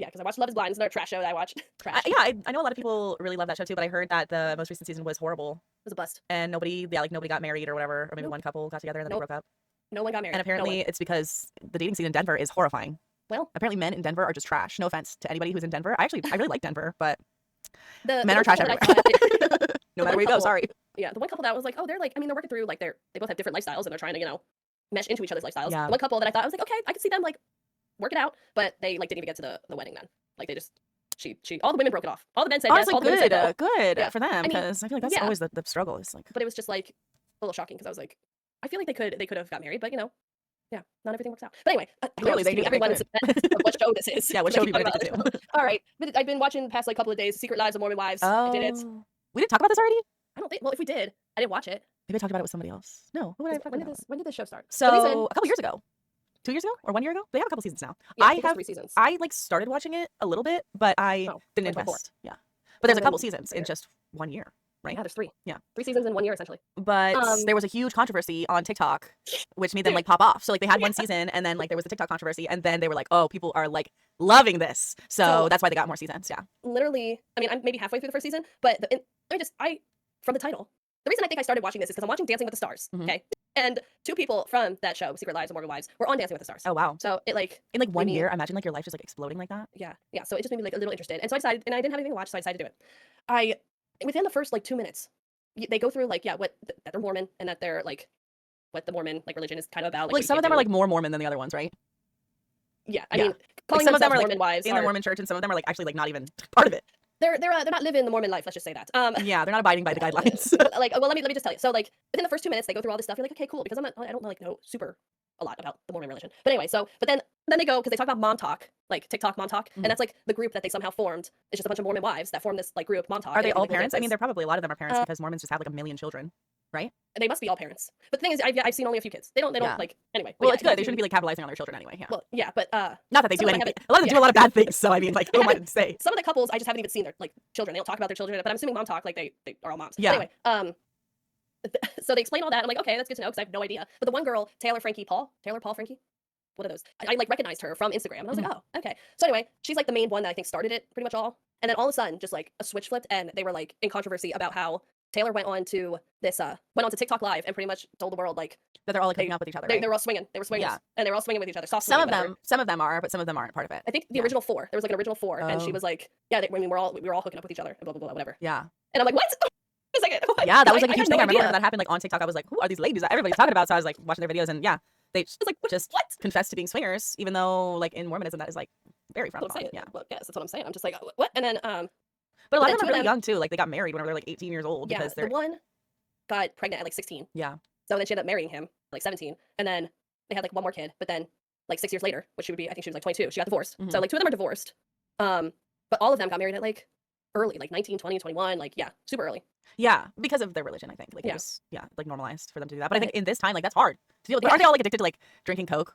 [SPEAKER 1] Yeah, because I watched Love Is Blind. It's another trash show that I watch. Trash.
[SPEAKER 2] I know a lot of people really love that show too, but I heard that the most recent season was horrible
[SPEAKER 1] It was a bust.
[SPEAKER 2] and nobody got married or whatever, or maybe
[SPEAKER 1] Nope.
[SPEAKER 2] one couple got together and then
[SPEAKER 1] Nope.
[SPEAKER 2] they broke up.
[SPEAKER 1] No one got married.
[SPEAKER 2] And apparently it's because the dating scene in Denver is horrifying.
[SPEAKER 1] Well,
[SPEAKER 2] apparently men in Denver are just trash. No offense to anybody who's in Denver. I really like Denver, but
[SPEAKER 1] the
[SPEAKER 2] men are trash
[SPEAKER 1] couple
[SPEAKER 2] everywhere.
[SPEAKER 1] that I thought-
[SPEAKER 2] No matter where you go, sorry.
[SPEAKER 1] Yeah, the one couple that was like, oh, they're like, I mean, they're working through like they both have different lifestyles and they're trying to, you know, mesh into each other's lifestyles.
[SPEAKER 2] Yeah.
[SPEAKER 1] The one couple that I thought I was like, okay, I could see them like work it out, but they like didn't even get to the wedding then. Like they just she all the women broke it off. All the men said
[SPEAKER 2] Honestly,
[SPEAKER 1] yes, all the women said no.
[SPEAKER 2] good
[SPEAKER 1] Yeah.
[SPEAKER 2] for them,
[SPEAKER 1] I mean,
[SPEAKER 2] because I feel like that's
[SPEAKER 1] yeah.
[SPEAKER 2] always the struggle. It's like,
[SPEAKER 1] But it was just like a little shocking because I was like, I feel like they could have got married, but you know, yeah, not everything works out. But anyway,
[SPEAKER 2] Clearly they knew
[SPEAKER 1] everyone
[SPEAKER 2] they
[SPEAKER 1] is of what show this is.
[SPEAKER 2] yeah, what show have you been addicted to?
[SPEAKER 1] All right, but I've been watching the past like couple of days, Secret Lives of Mormon Wives. I did it.
[SPEAKER 2] We didn't talk about this already?
[SPEAKER 1] I don't think. Well, if we did, I didn't watch it.
[SPEAKER 2] Maybe I talked about it with somebody else. No, who would I have talked about?
[SPEAKER 1] When did this show start?
[SPEAKER 2] So a couple years ago. 2 years ago or 1 year ago? They have a couple seasons now.
[SPEAKER 1] Yeah,
[SPEAKER 2] I
[SPEAKER 1] think it's
[SPEAKER 2] have
[SPEAKER 1] 3 seasons.
[SPEAKER 2] I like started watching it a little bit, but I didn't
[SPEAKER 1] like before.
[SPEAKER 2] invest. Yeah. But there's a
[SPEAKER 1] And
[SPEAKER 2] couple
[SPEAKER 1] then
[SPEAKER 2] seasons in just 1 year, right?
[SPEAKER 1] Yeah, there's 3.
[SPEAKER 2] Yeah.
[SPEAKER 1] 3 seasons in 1 year essentially.
[SPEAKER 2] But there was a huge controversy on TikTok, which made them like pop off. So like they had one season and then like there was the TikTok controversy and then they were like, oh, people are like loving this. So that's why they got more seasons. Yeah.
[SPEAKER 1] Literally, I mean, I'm maybe halfway through the first season, but from the title, the reason I think I started watching this is because I'm watching Dancing with the Stars. Okay. And 2 people from that show, Secret Lives of Mormon Wives, were on Dancing with the Stars.
[SPEAKER 2] Oh wow.
[SPEAKER 1] So it like
[SPEAKER 2] in like 1
[SPEAKER 1] made me-
[SPEAKER 2] year, imagine like your life just like exploding like that.
[SPEAKER 1] Yeah. So it just made me like a little interested. And so I decided, and I didn't have anything to watch, so I decided to do it. Within the first like 2 minutes, they go through like, that they're Mormon and that they're like, what the Mormon like religion is kind of about.
[SPEAKER 2] Like some of them are like more Mormon than the other ones, right?
[SPEAKER 1] Yeah. I mean,
[SPEAKER 2] Like
[SPEAKER 1] calling
[SPEAKER 2] some of them
[SPEAKER 1] themselves
[SPEAKER 2] are like
[SPEAKER 1] Mormon wives
[SPEAKER 2] in the Mormon church and some of them are like actually like not even part of it.
[SPEAKER 1] they're not living the Mormon life. Let's just say that.
[SPEAKER 2] Yeah, they're not abiding by the guidelines.
[SPEAKER 1] Like, well, let me just tell you. So like within the first 2 minutes, they go through all this stuff. You're like, okay, cool, because I don't like know super a lot about the Mormon religion. But anyway, but then they go because they talk about Mom Talk, like TikTok Mom Talk, and that's like the group that they somehow formed. It's just a bunch of Mormon wives that formed this like group Mom Talk.
[SPEAKER 2] Are they all
[SPEAKER 1] like,
[SPEAKER 2] parents? I mean, they're probably a lot of them are parents because Mormons just have like a million children, right?
[SPEAKER 1] They must be all parents. But the thing is, I've seen only a few kids. They don't
[SPEAKER 2] Yeah.
[SPEAKER 1] like anyway.
[SPEAKER 2] Well,
[SPEAKER 1] yeah,
[SPEAKER 2] it's good. They shouldn't be like capitalizing on their children anyway. Yeah.
[SPEAKER 1] Well, yeah, but
[SPEAKER 2] Not that they do
[SPEAKER 1] some of them
[SPEAKER 2] anything. A lot of them do a lot of bad things. So I mean, like, who am I to say?
[SPEAKER 1] some of the couples I just haven't even seen their like children. They don't talk about their children, but I'm assuming Mom Talk like they are all moms.
[SPEAKER 2] Yeah.
[SPEAKER 1] But anyway, so they explain all that. I'm like, okay, that's good to know because I have no idea. But the one girl, Taylor Paul Frankie, one of those. I like recognized her from Instagram, and I was like, oh, okay. So anyway, she's like the main one that I think started it pretty much all. And then all of a sudden, just like a switch flipped, and they were like in controversy about how Taylor went on to TikTok Live and pretty much told the world like
[SPEAKER 2] That they're all like hooking up with each other. Right?
[SPEAKER 1] they were all swinging. They were swinging,
[SPEAKER 2] Yeah.
[SPEAKER 1] and they were all swinging with each other. Soft
[SPEAKER 2] Some
[SPEAKER 1] swinging,
[SPEAKER 2] of
[SPEAKER 1] whatever.
[SPEAKER 2] them are, but some of them aren't part of it.
[SPEAKER 1] I think the
[SPEAKER 2] Yeah.
[SPEAKER 1] original 4. There was like an original 4, and she
[SPEAKER 2] Oh.
[SPEAKER 1] was like, yeah, we were all hooking up with each other, and blah blah blah, whatever.
[SPEAKER 2] Yeah.
[SPEAKER 1] And I'm like, what? A second. What?
[SPEAKER 2] Yeah, that was like a
[SPEAKER 1] I
[SPEAKER 2] huge
[SPEAKER 1] had
[SPEAKER 2] thing.
[SPEAKER 1] no
[SPEAKER 2] I remember
[SPEAKER 1] idea.
[SPEAKER 2] when that happened like on TikTok. I was like, who are these ladies that everybody's talking about? So I was like watching their videos and yeah, they
[SPEAKER 1] I was like,
[SPEAKER 2] just
[SPEAKER 1] what?
[SPEAKER 2] confessed to being swingers, even though like in Mormonism that is like very frowned
[SPEAKER 1] That's what I'm
[SPEAKER 2] upon.
[SPEAKER 1] saying.
[SPEAKER 2] Yeah.
[SPEAKER 1] Well, yes, that's what I'm saying. I'm just like, what? And then
[SPEAKER 2] But a lot
[SPEAKER 1] then
[SPEAKER 2] of them
[SPEAKER 1] two
[SPEAKER 2] are
[SPEAKER 1] of
[SPEAKER 2] really
[SPEAKER 1] them-
[SPEAKER 2] young too. Like they got married whenever they're like 18 years old
[SPEAKER 1] yeah,
[SPEAKER 2] because
[SPEAKER 1] the
[SPEAKER 2] they're
[SPEAKER 1] one got pregnant at like 16.
[SPEAKER 2] yeah.
[SPEAKER 1] So then she ended up marrying him like 17, and then they had like one more kid. But then like 6 years later, which she would be, I think she was like 22. She got divorced.
[SPEAKER 2] Mhm.
[SPEAKER 1] So like 2 of them are divorced. But all of them got married at like early, like 19, 20, 21. Like yeah, super early.
[SPEAKER 2] Yeah, because of their religion, I think. Like it
[SPEAKER 1] Yeah.
[SPEAKER 2] was like normalized for them to do that. But I think
[SPEAKER 1] Right.
[SPEAKER 2] in this time, like that's hard to deal with.
[SPEAKER 1] Yeah.
[SPEAKER 2] Aren't they all like addicted to like drinking Coke?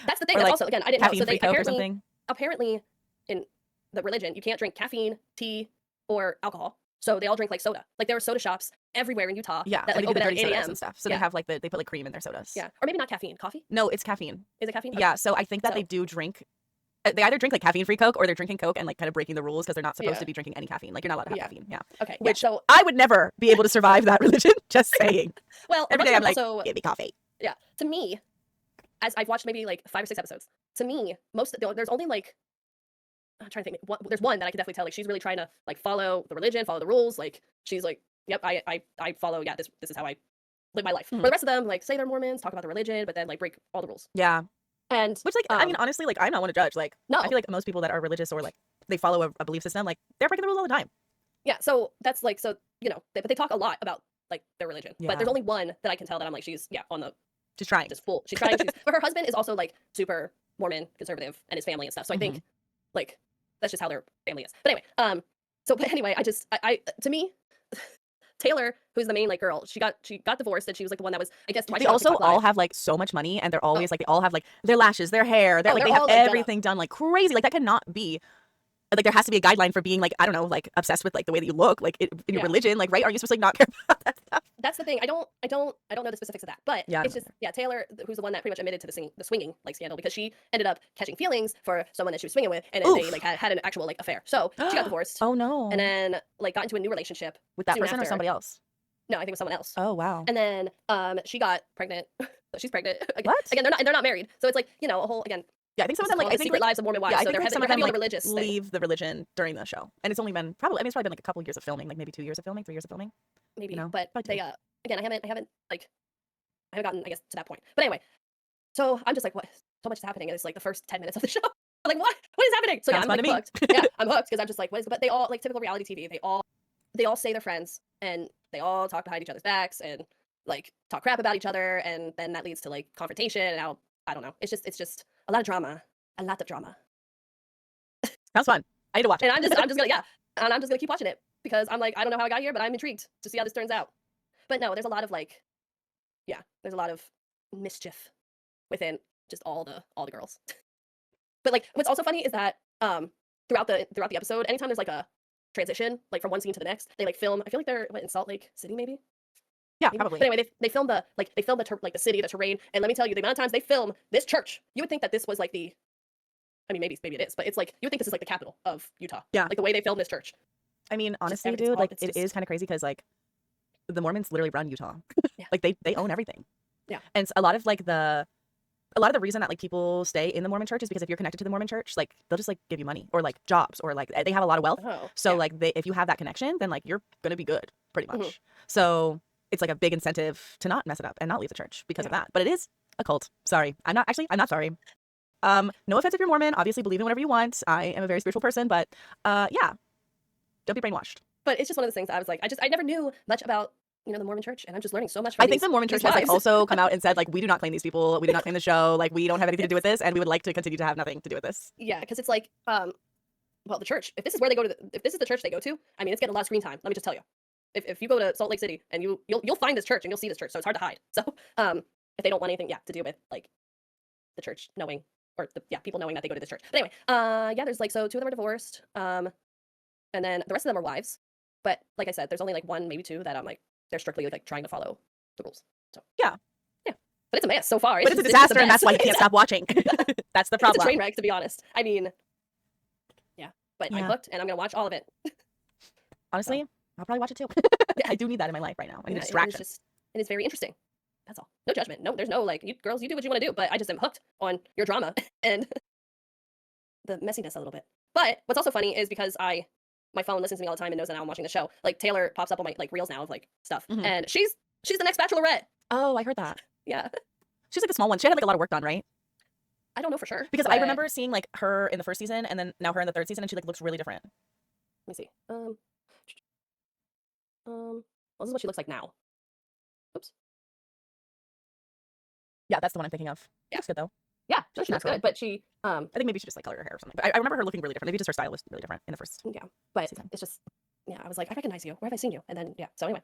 [SPEAKER 1] That's the thing.
[SPEAKER 2] Or,
[SPEAKER 1] That's
[SPEAKER 2] like,
[SPEAKER 1] also again, I didn't know. So
[SPEAKER 2] Caffeine-free
[SPEAKER 1] they
[SPEAKER 2] Coke or something?
[SPEAKER 1] apparently in the religion, you can't drink caffeine, tea, or alcohol. So they all drink like soda. Like there are soda shops everywhere in Utah
[SPEAKER 2] Yeah,
[SPEAKER 1] that
[SPEAKER 2] and
[SPEAKER 1] like
[SPEAKER 2] they do the
[SPEAKER 1] open at
[SPEAKER 2] dirty
[SPEAKER 1] 8
[SPEAKER 2] sodas
[SPEAKER 1] a.m.
[SPEAKER 2] and stuff. So
[SPEAKER 1] Yeah.
[SPEAKER 2] they have like they put like cream in their sodas.
[SPEAKER 1] Yeah, or maybe not caffeine. Coffee?
[SPEAKER 2] No, it's caffeine.
[SPEAKER 1] Is it caffeine? Okay.
[SPEAKER 2] Yeah, so I think that
[SPEAKER 1] So-
[SPEAKER 2] they do drink. They either drink like caffeine-free Coke or they're drinking Coke and like kind of breaking the rules because they're not supposed
[SPEAKER 1] Yeah.
[SPEAKER 2] to be drinking any caffeine. Like you're not allowed to have
[SPEAKER 1] Yeah.
[SPEAKER 2] caffeine. Yeah.
[SPEAKER 1] Okay.
[SPEAKER 2] Which-
[SPEAKER 1] so
[SPEAKER 2] I would never be able to survive that religion. Just saying.
[SPEAKER 1] well, a
[SPEAKER 2] Every
[SPEAKER 1] bunch
[SPEAKER 2] day
[SPEAKER 1] of
[SPEAKER 2] I'm
[SPEAKER 1] them
[SPEAKER 2] like,
[SPEAKER 1] also
[SPEAKER 2] give me coffee.
[SPEAKER 1] yeah. To me, as I've watched maybe like 5 or 6 episodes, to me, there's only like I'm trying to think. There's one that I can definitely tell like she's really trying to like follow the religion, follow the rules. Like she's like, yep, I follow. Yeah, this is how I live my life.
[SPEAKER 2] Mhm.
[SPEAKER 1] Where the rest of them like say they're Mormons, talk about the religion, but then like break all the rules.
[SPEAKER 2] Yeah.
[SPEAKER 1] And
[SPEAKER 2] Which like I mean
[SPEAKER 1] Um,
[SPEAKER 2] honestly like I'm not one to judge. Like
[SPEAKER 1] no,
[SPEAKER 2] I feel like most people that are religious or like they follow a belief system like they're breaking the rules all the time.
[SPEAKER 1] yeah. So that's like but they talk a lot about like their religion.
[SPEAKER 2] Yeah.
[SPEAKER 1] But there's only one that I can tell that I'm like she's on the
[SPEAKER 2] Just trying.
[SPEAKER 1] just full. She's trying. But her husband is also like super Mormon conservative and his family and stuff. So I think like that's just how their family is. But anyway, but anyway, I to me, Taylor, who's the main like girl, she got divorced and she was like the one that was I guess why
[SPEAKER 2] They
[SPEAKER 1] she got
[SPEAKER 2] also
[SPEAKER 1] TikTok
[SPEAKER 2] all
[SPEAKER 1] Live.
[SPEAKER 2] have like so much money and they're always like they all have like their lashes, their hair,
[SPEAKER 1] Oh,
[SPEAKER 2] like
[SPEAKER 1] they're
[SPEAKER 2] they have
[SPEAKER 1] all, like, done up.
[SPEAKER 2] everything done like crazy. Like that cannot be like there has to be a guideline for being like I don't know like obsessed with like the way that you look like in your
[SPEAKER 1] Yeah.
[SPEAKER 2] religion like right? Are you supposed to like not care about that stuff?
[SPEAKER 1] that's the thing. I don't know the specifics of that, but
[SPEAKER 2] Yeah, I
[SPEAKER 1] it's
[SPEAKER 2] don't
[SPEAKER 1] just Taylor, who's the one that pretty much admitted to the swinging like scandal because she ended up catching feelings for someone that she was swinging with, and then they
[SPEAKER 2] Oof.
[SPEAKER 1] like had an actual like affair. So she got divorced,
[SPEAKER 2] Oh
[SPEAKER 1] and
[SPEAKER 2] no.
[SPEAKER 1] then like got into a new relationship
[SPEAKER 2] With that
[SPEAKER 1] soon
[SPEAKER 2] person or
[SPEAKER 1] after.
[SPEAKER 2] somebody else?
[SPEAKER 1] No, I think it was someone else.
[SPEAKER 2] Oh wow.
[SPEAKER 1] And then she got pregnant. So she's pregnant.
[SPEAKER 2] What?
[SPEAKER 1] Again, they're not married. So it's like, you know, a whole again.
[SPEAKER 2] Yeah, I think some
[SPEAKER 1] This
[SPEAKER 2] of them
[SPEAKER 1] is
[SPEAKER 2] like
[SPEAKER 1] called
[SPEAKER 2] I
[SPEAKER 1] the
[SPEAKER 2] think
[SPEAKER 1] Secret
[SPEAKER 2] like
[SPEAKER 1] Lives of Mormon Wives.
[SPEAKER 2] yeah, I
[SPEAKER 1] So
[SPEAKER 2] think
[SPEAKER 1] they're
[SPEAKER 2] like some of
[SPEAKER 1] heavy
[SPEAKER 2] them
[SPEAKER 1] on
[SPEAKER 2] like
[SPEAKER 1] the religious thing.
[SPEAKER 2] leave the religion during the show, and it's only been probably I mean it's probably been like a couple years of filming, like maybe 2 years of filming, 3 years of filming.
[SPEAKER 1] Maybe,
[SPEAKER 2] You know,
[SPEAKER 1] but
[SPEAKER 2] probably
[SPEAKER 1] they
[SPEAKER 2] two.
[SPEAKER 1] again, I haven't gotten I guess to that point. But anyway, so I'm just like, what? So much is happening, and it's like the first 10 minutes of the show. I'm like, what is happening? So yeah,
[SPEAKER 2] Sounds
[SPEAKER 1] I'm
[SPEAKER 2] fun
[SPEAKER 1] like
[SPEAKER 2] to me.
[SPEAKER 1] hooked. Yeah, I'm hooked because I'm just like, what is? But they all like typical reality TV. They all say they're friends, and they all talk behind each other's backs and like talk crap about each other, and then that leads to like confrontation. And I don't know. It's just a lot of drama, a lot of drama.
[SPEAKER 2] Sounds fun. I need to watch it.
[SPEAKER 1] And I'm just gonna and I'm just gonna keep watching it because I'm like, I don't know how I got here, but I'm intrigued to see how this turns out. But no, there's a lot of like, there's a lot of mischief within just all the girls. But like, what's also funny is that throughout the episode, anytime there's like a transition, like from one scene to the next, they like film. I feel like they're in Salt Lake City, maybe.
[SPEAKER 2] Yeah,
[SPEAKER 1] Maybe.
[SPEAKER 2] probably.
[SPEAKER 1] But anyway, they film the city, the terrain, and let me tell you, the amount of times they film this church, you would think that this was like the. I mean, maybe it is, but it's like you would think this is like the capital of Utah.
[SPEAKER 2] Yeah.
[SPEAKER 1] Like the way they filmed this church.
[SPEAKER 2] I mean, honestly,
[SPEAKER 1] everything's
[SPEAKER 2] dude,
[SPEAKER 1] all-
[SPEAKER 2] like
[SPEAKER 1] it's
[SPEAKER 2] it
[SPEAKER 1] just-
[SPEAKER 2] is kind of crazy because like the Mormons literally run Utah.
[SPEAKER 1] Yeah.
[SPEAKER 2] Like they own everything.
[SPEAKER 1] Yeah.
[SPEAKER 2] And a lot of the reason that like people stay in the Mormon church is because if you're connected to the Mormon church, like they'll just like give you money or like jobs or like they have a lot of wealth.
[SPEAKER 1] Oh,
[SPEAKER 2] So
[SPEAKER 1] yeah.
[SPEAKER 2] like if you have that connection, then like you're gonna be good pretty much.
[SPEAKER 1] Mhm.
[SPEAKER 2] So it's like a big incentive to not mess it up and not leave the church because of
[SPEAKER 1] Yeah.
[SPEAKER 2] that. But it is a cult. Sorry, I'm not sorry. No offense if you're Mormon. Obviously, believe in whatever you want. I am a very spiritual person, but yeah, don't be brainwashed.
[SPEAKER 1] But it's just one of those things I was like, I never knew much about the Mormon church, and I'm just learning so much.
[SPEAKER 2] I think the Mormon church has like also come out and said like we do not claim these people, we do not claim the show, like we don't have anything to do with this, and we would like to continue to have nothing to do with this.
[SPEAKER 1] Yeah, because it's like, well, the church. If this is where they go to, if this is the church they go to, I mean, it's getting a lot of screen time. Let me just tell you. If you go to Salt Lake City and you'll find this church and you'll see this church, so it's hard to hide. So if they don't want anything, to do with like the church knowing or people knowing that they go to this church. But anyway, there's like 2 of them are divorced, and then the rest of them are wives. But like I said, there's only like 1, maybe 2 that I'm like they're strictly like trying to follow the rules. So
[SPEAKER 2] yeah.
[SPEAKER 1] But it's a mess so far.
[SPEAKER 2] But it's a disaster, and that's why you can't stop watching. That's the problem.
[SPEAKER 1] It's a train wreck, to be honest. I mean, but I'm
[SPEAKER 2] Yeah.
[SPEAKER 1] hooked, and I'm gonna watch all of it.
[SPEAKER 2] Honestly, I'll probably watch it too. I do need that in my life right now. I need a
[SPEAKER 1] It is
[SPEAKER 2] distraction.
[SPEAKER 1] and it's very interesting. That's all. No judgment. No, there's no like, you girls, you do what you want to do. But I just am hooked on your drama and the messiness a little bit. But what's also funny is because my phone listens to me all the time and knows that now I'm watching the show. Like Taylor pops up on my like reels now of like stuff,
[SPEAKER 2] Mhm.
[SPEAKER 1] and she's the next Bachelorette.
[SPEAKER 2] Oh, I heard that.
[SPEAKER 1] Yeah,
[SPEAKER 2] She's like the small one. She had like a lot of work done, right?
[SPEAKER 1] I don't know for sure
[SPEAKER 2] Because I
[SPEAKER 1] but-
[SPEAKER 2] remember seeing like her in the first season and then now her in the third season, and she like looks really different.
[SPEAKER 1] Let me see. Well, this is what she looks like now. Oops.
[SPEAKER 2] Yeah, that's the one I'm thinking of.
[SPEAKER 1] Yeah.
[SPEAKER 2] Looks good though.
[SPEAKER 1] Yeah, she
[SPEAKER 2] Looks
[SPEAKER 1] looks
[SPEAKER 2] natural.
[SPEAKER 1] good, but she
[SPEAKER 2] I think maybe she just like color her hair or something. But I remember her looking really different. Maybe just her style was really different in the first.
[SPEAKER 1] but
[SPEAKER 2] season.
[SPEAKER 1] it's just I was like, I recognize you. Where have I seen you? And then so anyway,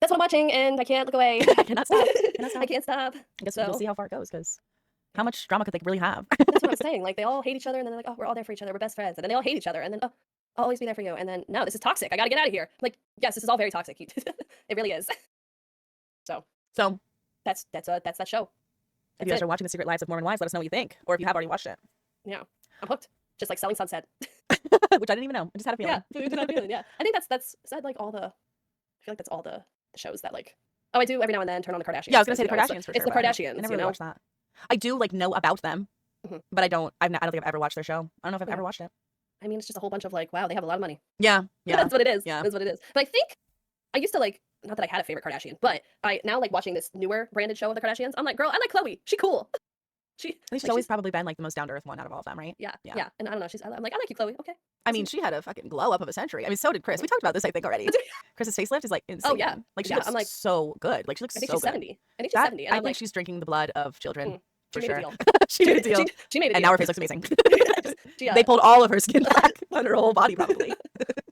[SPEAKER 1] that's what I'm watching, and I can't look away.
[SPEAKER 2] I cannot stop.
[SPEAKER 1] I can't stop.
[SPEAKER 2] I guess
[SPEAKER 1] So-
[SPEAKER 2] we'll see how far it goes because how much drama could they really have?
[SPEAKER 1] That's what I'm saying. Like they all hate each other, and then they're like, oh, we're all there for each other. We're best friends, and then they all hate each other, and then oh, I'll always be there for you. And then no, this is toxic. I gotta get out of here. Like yes, this is all very toxic. It really is. So
[SPEAKER 2] So
[SPEAKER 1] that's that show.
[SPEAKER 2] if you guys are watching The Secret Lives of Mormon Wives, let us know what you think, or if you have already watched it,
[SPEAKER 1] Yeah, I'm hooked. Just like Selling Sunset.
[SPEAKER 2] which I didn't even know. I just had a feeling.
[SPEAKER 1] Yeah. I think that's is that like all the. I feel like that's all the shows that like. Oh, I do every now and then turn on the Kardashians.
[SPEAKER 2] Yeah, I was gonna say the
[SPEAKER 1] because,
[SPEAKER 2] Kardashians for
[SPEAKER 1] it's
[SPEAKER 2] sure.
[SPEAKER 1] the
[SPEAKER 2] but I
[SPEAKER 1] Kardashians.
[SPEAKER 2] never
[SPEAKER 1] you
[SPEAKER 2] really
[SPEAKER 1] know.
[SPEAKER 2] watched that. I do like know about them,
[SPEAKER 1] Mhm.
[SPEAKER 2] but I don't think I've ever watched their show. I don't know if I've
[SPEAKER 1] Yeah.
[SPEAKER 2] ever watched it.
[SPEAKER 1] I mean, it's just a whole bunch of like, wow, they have a lot of money.
[SPEAKER 2] Yeah, yeah.
[SPEAKER 1] That's what it is.
[SPEAKER 2] Yeah.
[SPEAKER 1] That's what it is. But I think I used to like, not that I had a favorite Kardashian, but I now like watching this newer branded show of the Kardashians. I'm like, girl, I like Khloe. She cool.
[SPEAKER 2] I think she's
[SPEAKER 1] like,
[SPEAKER 2] always probably been like the most down to earth one out of all of them, right?
[SPEAKER 1] yeah.
[SPEAKER 2] Yeah.
[SPEAKER 1] And I don't know. I'm like, I like you, Khloe. Okay.
[SPEAKER 2] I mean, she had a fucking glow up of a century. I mean, so did Chris. We talked about this, I think, already. Chris's facelift is like insane.
[SPEAKER 1] yeah.
[SPEAKER 2] Like she
[SPEAKER 1] Yeah,
[SPEAKER 2] looks
[SPEAKER 1] I'm like-
[SPEAKER 2] so good. Like she looks
[SPEAKER 1] I think
[SPEAKER 2] so
[SPEAKER 1] she's
[SPEAKER 2] good.
[SPEAKER 1] 70. I think she's
[SPEAKER 2] That-
[SPEAKER 1] 70. And
[SPEAKER 2] I
[SPEAKER 1] I'm
[SPEAKER 2] think
[SPEAKER 1] like,
[SPEAKER 2] she's drinking the blood of children
[SPEAKER 1] Mm.
[SPEAKER 2] for
[SPEAKER 1] she made
[SPEAKER 2] sure.
[SPEAKER 1] a deal.
[SPEAKER 2] She made a deal.
[SPEAKER 1] She made a deal.
[SPEAKER 2] And now her face looks amazing.
[SPEAKER 1] She,
[SPEAKER 2] They pulled all of her skin back on her whole body, probably.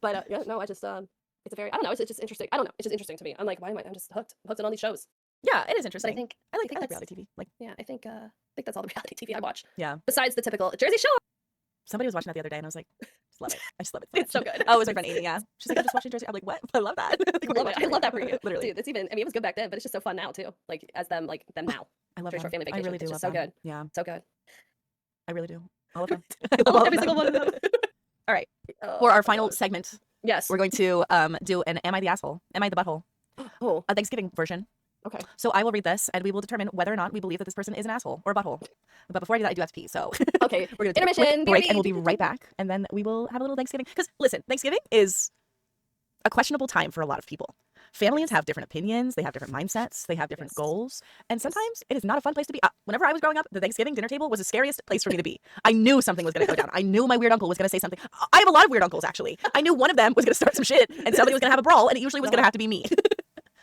[SPEAKER 1] But yeah, no, I just it's a very I don't know. It's just interesting. I don't know. It's just interesting to me. I'm like, why am I'm just hooked? I'm hooked on all these shows.
[SPEAKER 2] Yeah, it is
[SPEAKER 1] But
[SPEAKER 2] interesting.
[SPEAKER 1] I think
[SPEAKER 2] I like
[SPEAKER 1] that's-
[SPEAKER 2] reality TV. Like,
[SPEAKER 1] I think that's all the reality TV I watch.
[SPEAKER 2] yeah.
[SPEAKER 1] Besides the typical Jersey Shore.
[SPEAKER 2] Somebody was watching that the other day, and I was like, Just love it. I just love it. So
[SPEAKER 1] It's so
[SPEAKER 2] much.
[SPEAKER 1] good.
[SPEAKER 2] Oh, it was my friend Amy. Yeah, she's like, I'm just watching Jersey. I'm like, what? I love that. Like, we're
[SPEAKER 1] Love it. I
[SPEAKER 2] watching
[SPEAKER 1] love that for
[SPEAKER 2] Jersey.
[SPEAKER 1] you.
[SPEAKER 2] Literally.
[SPEAKER 1] Dude, it's even, I mean, it was good back then, but it's just so fun now too. Like as them, like them now.
[SPEAKER 2] I love
[SPEAKER 1] Very short
[SPEAKER 2] them.
[SPEAKER 1] family
[SPEAKER 2] I
[SPEAKER 1] vacation.
[SPEAKER 2] really do
[SPEAKER 1] It's
[SPEAKER 2] love
[SPEAKER 1] just so
[SPEAKER 2] them.
[SPEAKER 1] good.
[SPEAKER 2] Yeah,
[SPEAKER 1] So good.
[SPEAKER 2] I really do. All of them.
[SPEAKER 1] I
[SPEAKER 2] love
[SPEAKER 1] love
[SPEAKER 2] all
[SPEAKER 1] every
[SPEAKER 2] of
[SPEAKER 1] single one of them.
[SPEAKER 2] All right.
[SPEAKER 1] Oh,
[SPEAKER 2] For our
[SPEAKER 1] my
[SPEAKER 2] final
[SPEAKER 1] God.
[SPEAKER 2] segment,
[SPEAKER 1] Yes.
[SPEAKER 2] we're going to do an Am I the Asshole? Am I the Butthole?
[SPEAKER 1] Oh,
[SPEAKER 2] A Thanksgiving version.
[SPEAKER 1] okay.
[SPEAKER 2] So I will read this and we will determine whether or not we believe that this person is an asshole or a butthole. But before I do that, I do have to pee. So
[SPEAKER 1] Okay.
[SPEAKER 2] we're going to take a quick
[SPEAKER 1] Intermission.
[SPEAKER 2] break and we'll be
[SPEAKER 1] BRB.
[SPEAKER 2] right back. And then we will have a little Thanksgiving. Because listen, Thanksgiving is a questionable time for a lot of people. Families have different opinions. They have different mindsets. They have different
[SPEAKER 1] Yes.
[SPEAKER 2] goals. And sometimes it is not a fun place to be. Whenever I was growing up, the Thanksgiving dinner table was the scariest place for me to be. I knew something was going to go down. I knew my weird uncle was going to say something. I have a lot of weird uncles, actually. I knew one of them was going to start some shit and somebody was going to have a brawl and it usually was going to have to be me.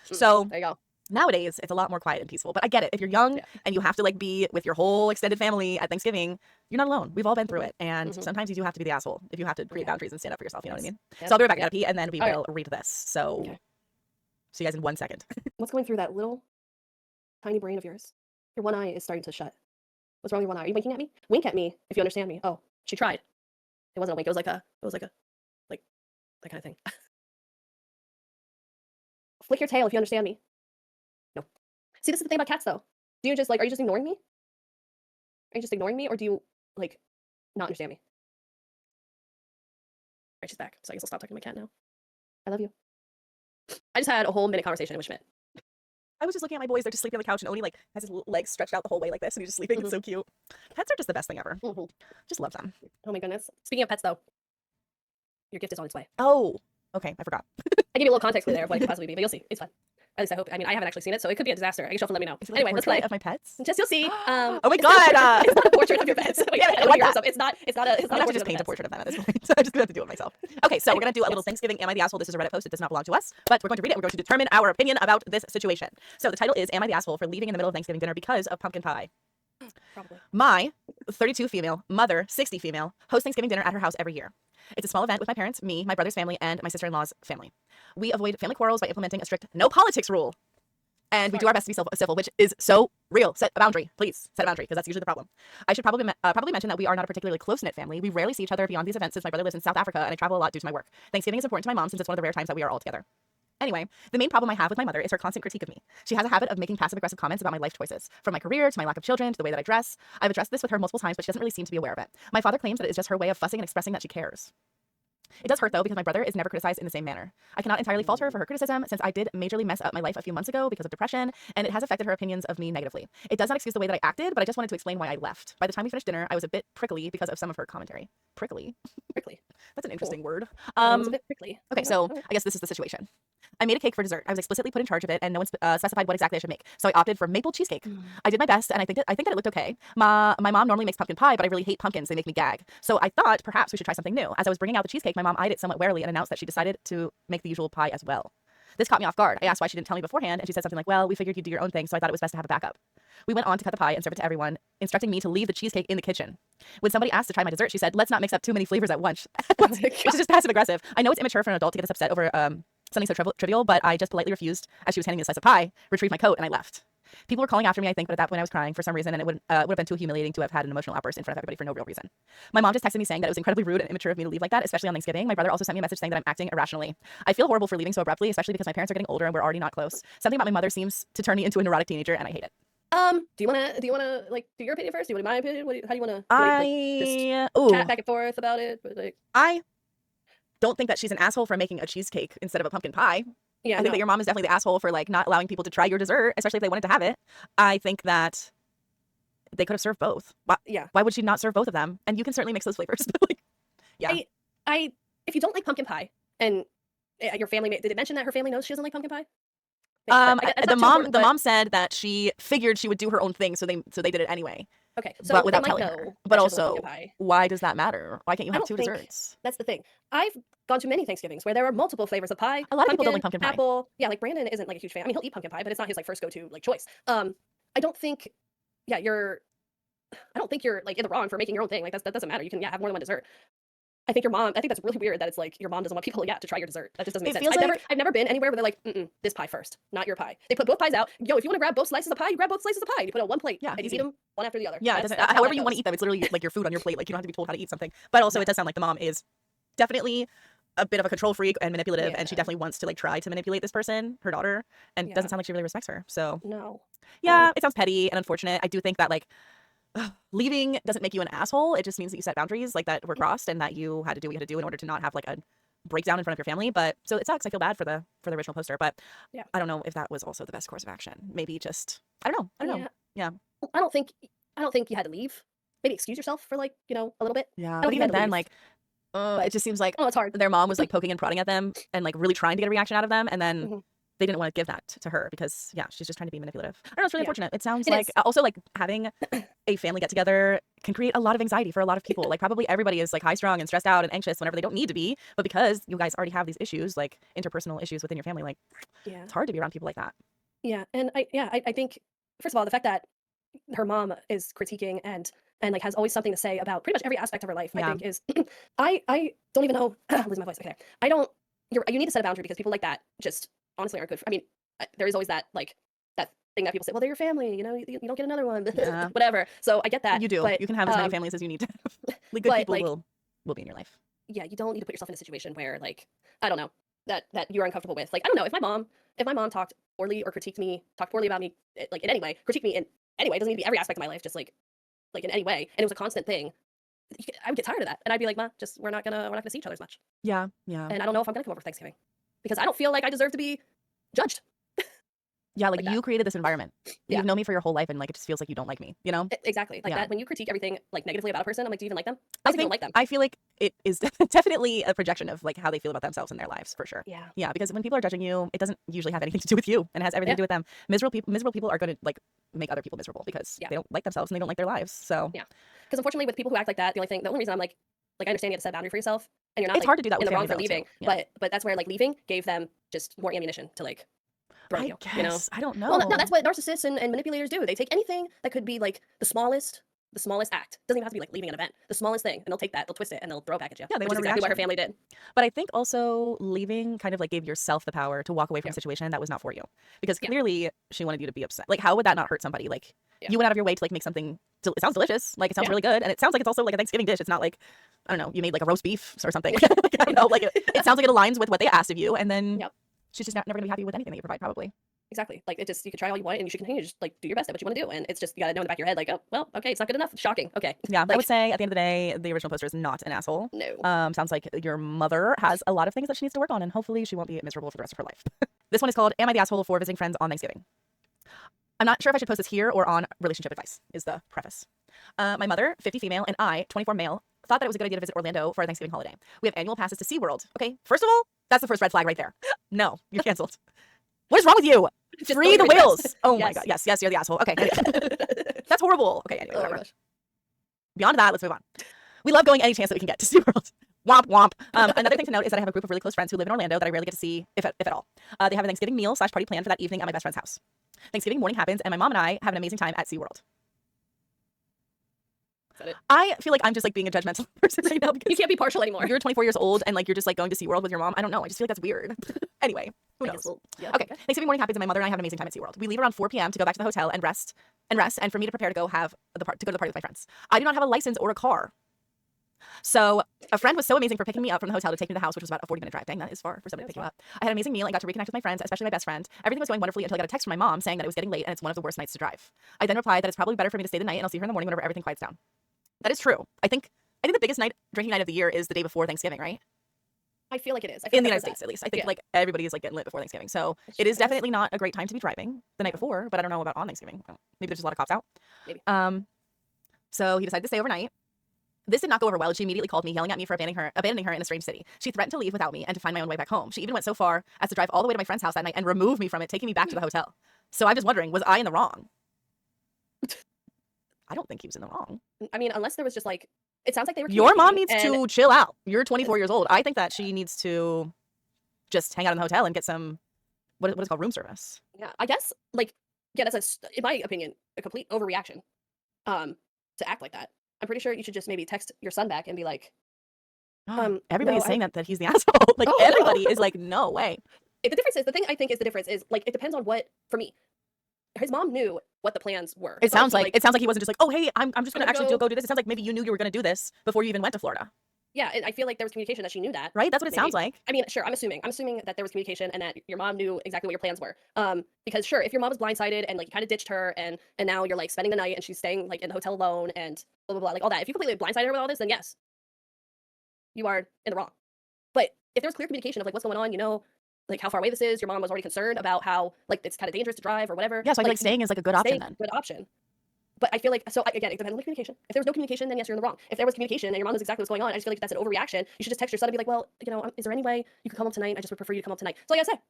[SPEAKER 2] So
[SPEAKER 1] There you go.
[SPEAKER 2] nowadays, it's a lot more quiet and peaceful. But I get it. If you're young
[SPEAKER 1] Yeah.
[SPEAKER 2] and you have to like be with your whole extended family at Thanksgiving, you're not alone. We've all been through
[SPEAKER 1] Mhm.
[SPEAKER 2] it. And
[SPEAKER 1] Mhm.
[SPEAKER 2] sometimes you do have to be the asshole if you have to create
[SPEAKER 1] Yeah.
[SPEAKER 2] boundaries and stand up for yourself. You know what I
[SPEAKER 1] Yes.
[SPEAKER 2] mean?
[SPEAKER 1] Yep.
[SPEAKER 2] So I'll be right back. I
[SPEAKER 1] Yep.
[SPEAKER 2] gotta pee and then we
[SPEAKER 1] Okay.
[SPEAKER 2] will read this. So
[SPEAKER 1] Okay.
[SPEAKER 2] see you guys in 1 second.
[SPEAKER 1] What's going through that little tiny brain of yours? Your one eye is starting to shut. What's wrong with your one eye? Are you winking at me? Wink at me if you understand me. Oh, she tried. It wasn't a wink. It was like like that kind of thing. Flick your tail if you understand me. No. See, this is the thing about cats, though. Do you just like? Are you just ignoring me? Are you just ignoring me, or do you like not understand me? Right, she's back. So I guess I'll stop talking to my cat now. I love you. I just had a whole minute conversation with Schmidt.
[SPEAKER 2] I was just looking at my boys. They're just sleeping on the couch and Oni like has his legs stretched out the whole way like this and he's just sleeping. It's so cute. Pets are just the best thing ever.
[SPEAKER 1] Mhm.
[SPEAKER 2] Just love them.
[SPEAKER 1] Oh my goodness. Speaking of pets, though, your gift is on its way.
[SPEAKER 2] Oh, okay. I forgot.
[SPEAKER 1] I gave you a little context clue there of what it could possibly be, but you'll see. It's fine. At least I hope. I mean, I haven't actually seen it, so it could be a disaster. I guess you'll have to let me know.
[SPEAKER 2] Is it like
[SPEAKER 1] Anyway,
[SPEAKER 2] a
[SPEAKER 1] let's
[SPEAKER 2] portrait
[SPEAKER 1] play.
[SPEAKER 2] of my pets?
[SPEAKER 1] Just you'll see.
[SPEAKER 2] Oh my
[SPEAKER 1] it's not a
[SPEAKER 2] God,
[SPEAKER 1] portrait- it's not a portrait of your pets.
[SPEAKER 2] Yeah, I like that.
[SPEAKER 1] It's not. It's not a. It's
[SPEAKER 2] I'm
[SPEAKER 1] not
[SPEAKER 2] gonna have to
[SPEAKER 1] a portrait
[SPEAKER 2] just
[SPEAKER 1] of
[SPEAKER 2] paint a
[SPEAKER 1] the pets.
[SPEAKER 2] portrait of them at this point. So I'm just gonna have to do it myself. Okay, so we're gonna do a little
[SPEAKER 1] Yes.
[SPEAKER 2] Thanksgiving Am I the Asshole? This is a Reddit post. It does not belong to us, but we're going to read it. We're going to determine our opinion about this situation. So the title is Am I the Asshole for leaving in the middle of Thanksgiving dinner because of pumpkin pie?
[SPEAKER 1] Probably.
[SPEAKER 2] My 32 female mother, 60 female, hosts Thanksgiving dinner at her house every year. It's a small event with my parents, me, my brother's family, and my sister-in-law's family. We avoid family quarrels by implementing a strict no politics rule. And we do our best to be civil, which is so real. Set a boundary, please. Set a boundary, because that's usually the problem. I should probably mention that we are not a particularly close-knit family. We rarely see each other beyond these events since my brother lives in South Africa and I travel a lot due to my work. Thanksgiving is important to my mom since it's one of the rare times that we are all together. Anyway, the main problem I have with my mother is her constant critique of me. She has a habit of making passive-aggressive comments about my life choices, from my career to my lack of children to the way that I dress. I've addressed this with her multiple times, but she doesn't really seem to be aware of it. My father claims that it is just her way of fussing and expressing that she cares. It does hurt, though, because my brother is never criticized in the same manner. I cannot entirely fault her for her criticism, since I did majorly mess up my life a few months ago because of depression, and it has affected her opinions of me negatively. It does not excuse the way that I acted, but I just wanted to explain why I left. By the time we finished dinner, I was a bit prickly because of some of her commentary. Prickly?
[SPEAKER 1] Prickly.
[SPEAKER 2] That's an interesting word.
[SPEAKER 1] It was a bit prickly.
[SPEAKER 2] Okay, so I guess this is the situation. I made a cake for dessert. I was explicitly put in charge of it, and no one specified what exactly I should make. So I opted for maple cheesecake. I did my best, and I think that it looked okay. My mom normally makes pumpkin pie, but I really hate pumpkins. They make me gag. So I thought perhaps we should try something new. As I was bringing out the cheesecake, my mom eyed it somewhat warily and announced that she decided to make the usual pie as well. This caught me off guard. I asked why she didn't tell me beforehand, and she said something like, "Well, we figured you'd do your own thing, so I thought it was best to have a backup." We went on to cut the pie and serve it to everyone, instructing me to leave the cheesecake in the kitchen. When somebody asked to try my dessert, she said, "Let's not mix up too many flavors at once," which is just passive aggressive. I know it's immature for an adult to get this upset over something so trivial, but I just politely refused as she was handing me a slice of pie, retrieved my coat, and I left. People were calling after me, I think, but at that point I was crying for some reason, and it would have been too humiliating to have had an emotional outburst in front of everybody for no real reason. My mom just texted me saying that it was incredibly rude and immature of me to leave like that, especially on Thanksgiving. My brother also sent me a message saying that I'm acting irrationally. I feel horrible for leaving so abruptly, especially because my parents are getting older and we're already not close. Something about my mother seems to turn me into a neurotic teenager, and I hate it.
[SPEAKER 1] Do you wanna like do your opinion first? Do you want my opinion? How do you wanna? Chat back and forth about it? But, like,
[SPEAKER 2] I don't think that she's an asshole for making a cheesecake instead of a pumpkin pie.
[SPEAKER 1] yeah,
[SPEAKER 2] I think that your mom is definitely the asshole for like not allowing people to try your dessert, especially if they wanted to have it. I think that they could have served both. Why would she not serve both of them? And you can certainly mix those flavors. But like, yeah.
[SPEAKER 1] I if you don't like pumpkin pie and your family did it mention that her family knows she doesn't like pumpkin pie?
[SPEAKER 2] The mom said that she figured she would do her own thing, so they did it anyway.
[SPEAKER 1] Okay, so
[SPEAKER 2] but without
[SPEAKER 1] they might
[SPEAKER 2] telling
[SPEAKER 1] know
[SPEAKER 2] her.
[SPEAKER 1] that
[SPEAKER 2] But
[SPEAKER 1] she doesn't like
[SPEAKER 2] also,
[SPEAKER 1] pumpkin pie.
[SPEAKER 2] why does that matter? Why can't you
[SPEAKER 1] I
[SPEAKER 2] have
[SPEAKER 1] don't
[SPEAKER 2] two
[SPEAKER 1] think-
[SPEAKER 2] desserts?
[SPEAKER 1] That's the thing. I've gone to many Thanksgivings where there are multiple flavors of pie.
[SPEAKER 2] A lot of people don't like pumpkin pie.
[SPEAKER 1] Apple. Yeah, like Brandon isn't like a huge fan. I mean, he'll eat pumpkin pie, but it's not his like first go-to like choice. I don't think. Yeah, I don't think you're like in the wrong for making your own thing. Like that doesn't matter. You can have more than one dessert. I think that's really weird that it's like your mom doesn't want people to try your dessert. That just doesn't make sense. I've never been anywhere where they're like, this pie first, not your pie. They put both pies out. Yo, if you want to grab both slices of pie, you grab both slices of pie. You put it on one plate.
[SPEAKER 2] Yeah,
[SPEAKER 1] and
[SPEAKER 2] easy.
[SPEAKER 1] you eat them one after the other.
[SPEAKER 2] Yeah,
[SPEAKER 1] That's how
[SPEAKER 2] however
[SPEAKER 1] that
[SPEAKER 2] you want to
[SPEAKER 1] goes.
[SPEAKER 2] eat them. It's literally like your food on your plate. Like you don't have to be told how to eat something. But also, it does sound like the mom is definitely a bit of a control freak and manipulative, and she
[SPEAKER 1] Yeah.
[SPEAKER 2] definitely wants to like try to manipulate this person, her daughter, and
[SPEAKER 1] Yeah.
[SPEAKER 2] doesn't sound like she really respects her. So
[SPEAKER 1] No.
[SPEAKER 2] yeah, it sounds petty and unfortunate. I do think that like leaving doesn't make you an asshole. It just means that you set boundaries like that were crossed and that you had to do what you had to do in order to not have like a breakdown in front of your family. But so it sucks. I feel bad for the original poster, but
[SPEAKER 1] Yeah.
[SPEAKER 2] I don't know if that was also the best course of action. Maybe just I don't know. I don't know. Yeah.
[SPEAKER 1] I don't think you had to leave. Maybe excuse yourself for like, a little bit.
[SPEAKER 2] Yeah.
[SPEAKER 1] I
[SPEAKER 2] But
[SPEAKER 1] don't think you
[SPEAKER 2] even
[SPEAKER 1] had to
[SPEAKER 2] then,
[SPEAKER 1] leave.
[SPEAKER 2] like
[SPEAKER 1] But
[SPEAKER 2] it just seems like
[SPEAKER 1] oh, it's hard.
[SPEAKER 2] their mom was like poking and prodding at them and like really trying to get a reaction out of them, and then
[SPEAKER 1] Mhm.
[SPEAKER 2] they didn't want to give that to her because yeah, she's just trying to be manipulative. I don't know, it's really
[SPEAKER 1] Yeah.
[SPEAKER 2] unfortunate. It sounds
[SPEAKER 1] It
[SPEAKER 2] like
[SPEAKER 1] is.
[SPEAKER 2] also like having a family get together can create a lot of anxiety for a lot of people. Like probably everybody is like high strung and stressed out and anxious whenever they don't need to be, but because you guys already have these issues, like interpersonal issues within your family, like
[SPEAKER 1] Yeah.
[SPEAKER 2] it's hard to be around people like that.
[SPEAKER 1] Yeah. And I think first of all, the fact that her mom is critiquing and like has always something to say about pretty much every aspect of her life, I
[SPEAKER 2] Yeah.
[SPEAKER 1] think is I don't even know losing my voice. Okay, there. I don't you need to set a boundary because people like that just honestly aren't good for, I mean, there is always that like that thing that people say, well, they're your family, you don't get another one.
[SPEAKER 2] Yeah.
[SPEAKER 1] Whatever. So I get that.
[SPEAKER 2] You do.
[SPEAKER 1] But
[SPEAKER 2] You can have as many families as you need to have. Like good
[SPEAKER 1] but
[SPEAKER 2] people
[SPEAKER 1] like
[SPEAKER 2] will be in your life.
[SPEAKER 1] yeah, you don't need to put yourself in a situation where like I don't know that you're uncomfortable with. Like I don't know if my mom talked poorly or talked poorly about me, like in any way, critique me in any way. It doesn't need to be every aspect of my life, just like in any way. And it was a constant thing. I would get tired of that, and I'd be like, Ma, just we're not gonna see each other as much.
[SPEAKER 2] Yeah. Yeah.
[SPEAKER 1] And I don't know if I'm gonna come over for Thanksgiving because I don't feel like I deserve to be judged
[SPEAKER 2] Yeah, like
[SPEAKER 1] like that.
[SPEAKER 2] you created this environment.
[SPEAKER 1] Yeah.
[SPEAKER 2] You've known me for your whole life and like it just feels like you don't like me, you know?
[SPEAKER 1] Exactly like
[SPEAKER 2] Yeah.
[SPEAKER 1] that. When you critique everything like negatively about a person, I'm like, do you even like them? I think you don't like them.
[SPEAKER 2] I feel like it is definitely a projection of like how they feel about themselves in their lives for sure.
[SPEAKER 1] Yeah.
[SPEAKER 2] Yeah, because when people are judging you, it doesn't usually have anything to do with you and it has everything
[SPEAKER 1] Yeah.
[SPEAKER 2] to do with them. Miserable people are going to like make other people miserable because
[SPEAKER 1] Yeah.
[SPEAKER 2] they don't like themselves and they don't like their lives. So
[SPEAKER 1] Yeah. Because unfortunately, with people who act like that, the only reason I'm like I understand you have to set a boundary for yourself, and you're not
[SPEAKER 2] it's
[SPEAKER 1] like
[SPEAKER 2] hard to do that
[SPEAKER 1] in
[SPEAKER 2] with
[SPEAKER 1] the wrong
[SPEAKER 2] family
[SPEAKER 1] for
[SPEAKER 2] though,
[SPEAKER 1] leaving.
[SPEAKER 2] too. Yeah.
[SPEAKER 1] But that's where like leaving gave them just more ammunition to like throw at
[SPEAKER 2] I
[SPEAKER 1] you.
[SPEAKER 2] guess I don't know.
[SPEAKER 1] Well, no, that's what narcissists and manipulators do. They take anything that could be like the smallest act. Doesn't even have to be like leaving an event. The smallest thing, and they'll take that, they'll twist it, and they'll throw it back at you.
[SPEAKER 2] Yeah, they
[SPEAKER 1] which
[SPEAKER 2] want
[SPEAKER 1] is
[SPEAKER 2] a
[SPEAKER 1] exactly what her
[SPEAKER 2] reaction.
[SPEAKER 1] family did.
[SPEAKER 2] But I think also leaving kind of like gave yourself the power to walk away from
[SPEAKER 1] Yeah.
[SPEAKER 2] a situation that was not for you. Because
[SPEAKER 1] Yeah.
[SPEAKER 2] clearly she wanted you to be upset. Like, how would that not hurt somebody? Like,
[SPEAKER 1] Yeah.
[SPEAKER 2] you went out of your way to like make something, it sounds delicious. Like, it sounds
[SPEAKER 1] Yeah.
[SPEAKER 2] really good. And it sounds like it's also like a Thanksgiving dish. It's not like, I don't know, you made like a roast beef or something. Like, I don't know. Like, it sounds like it aligns with what they asked of you. And then
[SPEAKER 1] Yep.
[SPEAKER 2] she's just never going to be happy with anything that you provide, probably.
[SPEAKER 1] Exactly. Like you can try all you want, and you should continue to just like do your best at what you want to do. And it's just you gotta know in the back of your head, like, oh well, okay, it's not good enough. Shocking. Okay.
[SPEAKER 2] Yeah, I
[SPEAKER 1] Like
[SPEAKER 2] would say at the end of the day, the original poster is not an asshole.
[SPEAKER 1] no.
[SPEAKER 2] Sounds like your mother has a lot of things that she needs to work on, and hopefully she won't be miserable for the rest of her life. This one is called Am I the Asshole for Visiting Friends on Thanksgiving? I'm not sure if I should post this here or on relationship advice, is the preface. My mother, 50 female, and I, 24 male, thought that it was a good idea to visit Orlando for our Thanksgiving holiday. We have annual passes to SeaWorld. Okay, first of all, that's the first red flag right there. No, you're canceled. What is wrong with you?
[SPEAKER 1] Just
[SPEAKER 2] Free the
[SPEAKER 1] go to your
[SPEAKER 2] whales.
[SPEAKER 1] best.
[SPEAKER 2] Oh my
[SPEAKER 1] Yes.
[SPEAKER 2] God. Yes, you're the asshole. Okay. That's horrible. Okay, anyway,
[SPEAKER 1] Oh my
[SPEAKER 2] whatever.
[SPEAKER 1] gosh.
[SPEAKER 2] Beyond that, let's move on. We love going any chance that we can get to SeaWorld. Womp womp. Another thing to note is that I have a group of really close friends who live in Orlando that I rarely get to see, if at all. They have a Thanksgiving meal / party planned for that evening at my best friend's house. Thanksgiving morning happens, and my mom and I have an amazing time at SeaWorld.
[SPEAKER 1] Is that it?
[SPEAKER 2] I feel like I'm just like being a judgmental person right now
[SPEAKER 1] You
[SPEAKER 2] because
[SPEAKER 1] can't be partial anymore.
[SPEAKER 2] you're 24 years old and like you're just like going to SeaWorld with your mom. I don't know. I just feel like that's weird. Anyway, who
[SPEAKER 1] I
[SPEAKER 2] knows?
[SPEAKER 1] guess yeah,
[SPEAKER 2] Okay, Thanksgiving morning happens, and my mother and I have an amazing time at SeaWorld. We leave around 4 p.m. to go back to the hotel and rest, and for me to prepare to go to the party with my friends. I do not have a license or a car. So a friend was so amazing for picking me up from the hotel to take me to the house, which was about a 40-minute drive. Dang, that is far for somebody to pick you up. I had an amazing meal and got to reconnect with my friends, especially my best friend. Everything was going wonderfully until I got a text from my mom saying that it was getting late and it's one of the worst nights to drive. I then replied that it's probably better for me to stay the night and I'll see her in the morning whenever everything quiets down. That is true. I think the biggest drinking night of the year is the day before Thanksgiving, right?
[SPEAKER 1] I feel like it is. I feel
[SPEAKER 2] In the
[SPEAKER 1] like
[SPEAKER 2] United
[SPEAKER 1] I've heard
[SPEAKER 2] States, at least. I think
[SPEAKER 1] Yeah.
[SPEAKER 2] like everybody is like getting lit before Thanksgiving. So
[SPEAKER 1] That's
[SPEAKER 2] it is
[SPEAKER 1] true, I guess.
[SPEAKER 2] definitely not a great time to be driving the night before, but I don't know about on Thanksgiving. Maybe there's just a lot of cops out.
[SPEAKER 1] Maybe.
[SPEAKER 2] So he decided to stay overnight. This did not go over well. She immediately called me, yelling at me for abandoning her in a strange city. She threatened to leave without me and to find my own way back home. She even went so far as to drive all the way to my friend's house that night and remove me from it, taking me back to the hotel. So I'm just wondering, was I in the wrong? I don't think he was in the wrong.
[SPEAKER 1] I mean, unless there was just like it sounds like they were.
[SPEAKER 2] Your mom needs
[SPEAKER 1] communicating,
[SPEAKER 2] to chill out. You're 24 years old. I think that she needs to just hang out in the hotel and get some what is called room service.
[SPEAKER 1] Yeah, I guess like yeah, in my opinion a complete overreaction. To act like that, I'm pretty sure you should just maybe text your son back and be like,
[SPEAKER 2] Everybody is
[SPEAKER 1] no,
[SPEAKER 2] saying that he's the asshole. Like
[SPEAKER 1] Oh, no.
[SPEAKER 2] everybody is like, no way.
[SPEAKER 1] the thing I think is the difference is like it depends on what for me. His mom knew what the plans were.
[SPEAKER 2] It
[SPEAKER 1] It's not
[SPEAKER 2] sounds
[SPEAKER 1] he,
[SPEAKER 2] like he wasn't just like, oh hey, I'm just gonna
[SPEAKER 1] gonna
[SPEAKER 2] actually
[SPEAKER 1] go-
[SPEAKER 2] go do this. It sounds like maybe you knew you were gonna do this before you even went to Florida.
[SPEAKER 1] Yeah, and I feel like there was communication that she knew that.
[SPEAKER 2] Right? That's what it sounds
[SPEAKER 1] Maybe.
[SPEAKER 2] like.
[SPEAKER 1] I mean, sure, I'm assuming that there was communication and that your mom knew exactly what your plans were. Because sure, if your mom was blindsided and like you kind of ditched her and now you're like spending the night and she's staying like in the hotel alone and blah blah blah, like all that. If you completely blindsided her with all this, then yes, you are in the wrong. But if there's clear communication of like what's going on, you know, like how far away this is, your mom was already concerned about how like it's kind of dangerous to drive or whatever.
[SPEAKER 2] Yeah, so I feel like staying is like a good option
[SPEAKER 1] staying
[SPEAKER 2] then.
[SPEAKER 1] is a good option. But I feel like, so again, it depends on the communication. If there was no communication, then yes, you're in the wrong. If there was communication and your mom knows exactly what's going on, I just feel like that's an overreaction. You should just text your son and be like, well, you know, is there any way you could come home tonight? I just would prefer you to come home tonight. So like I said,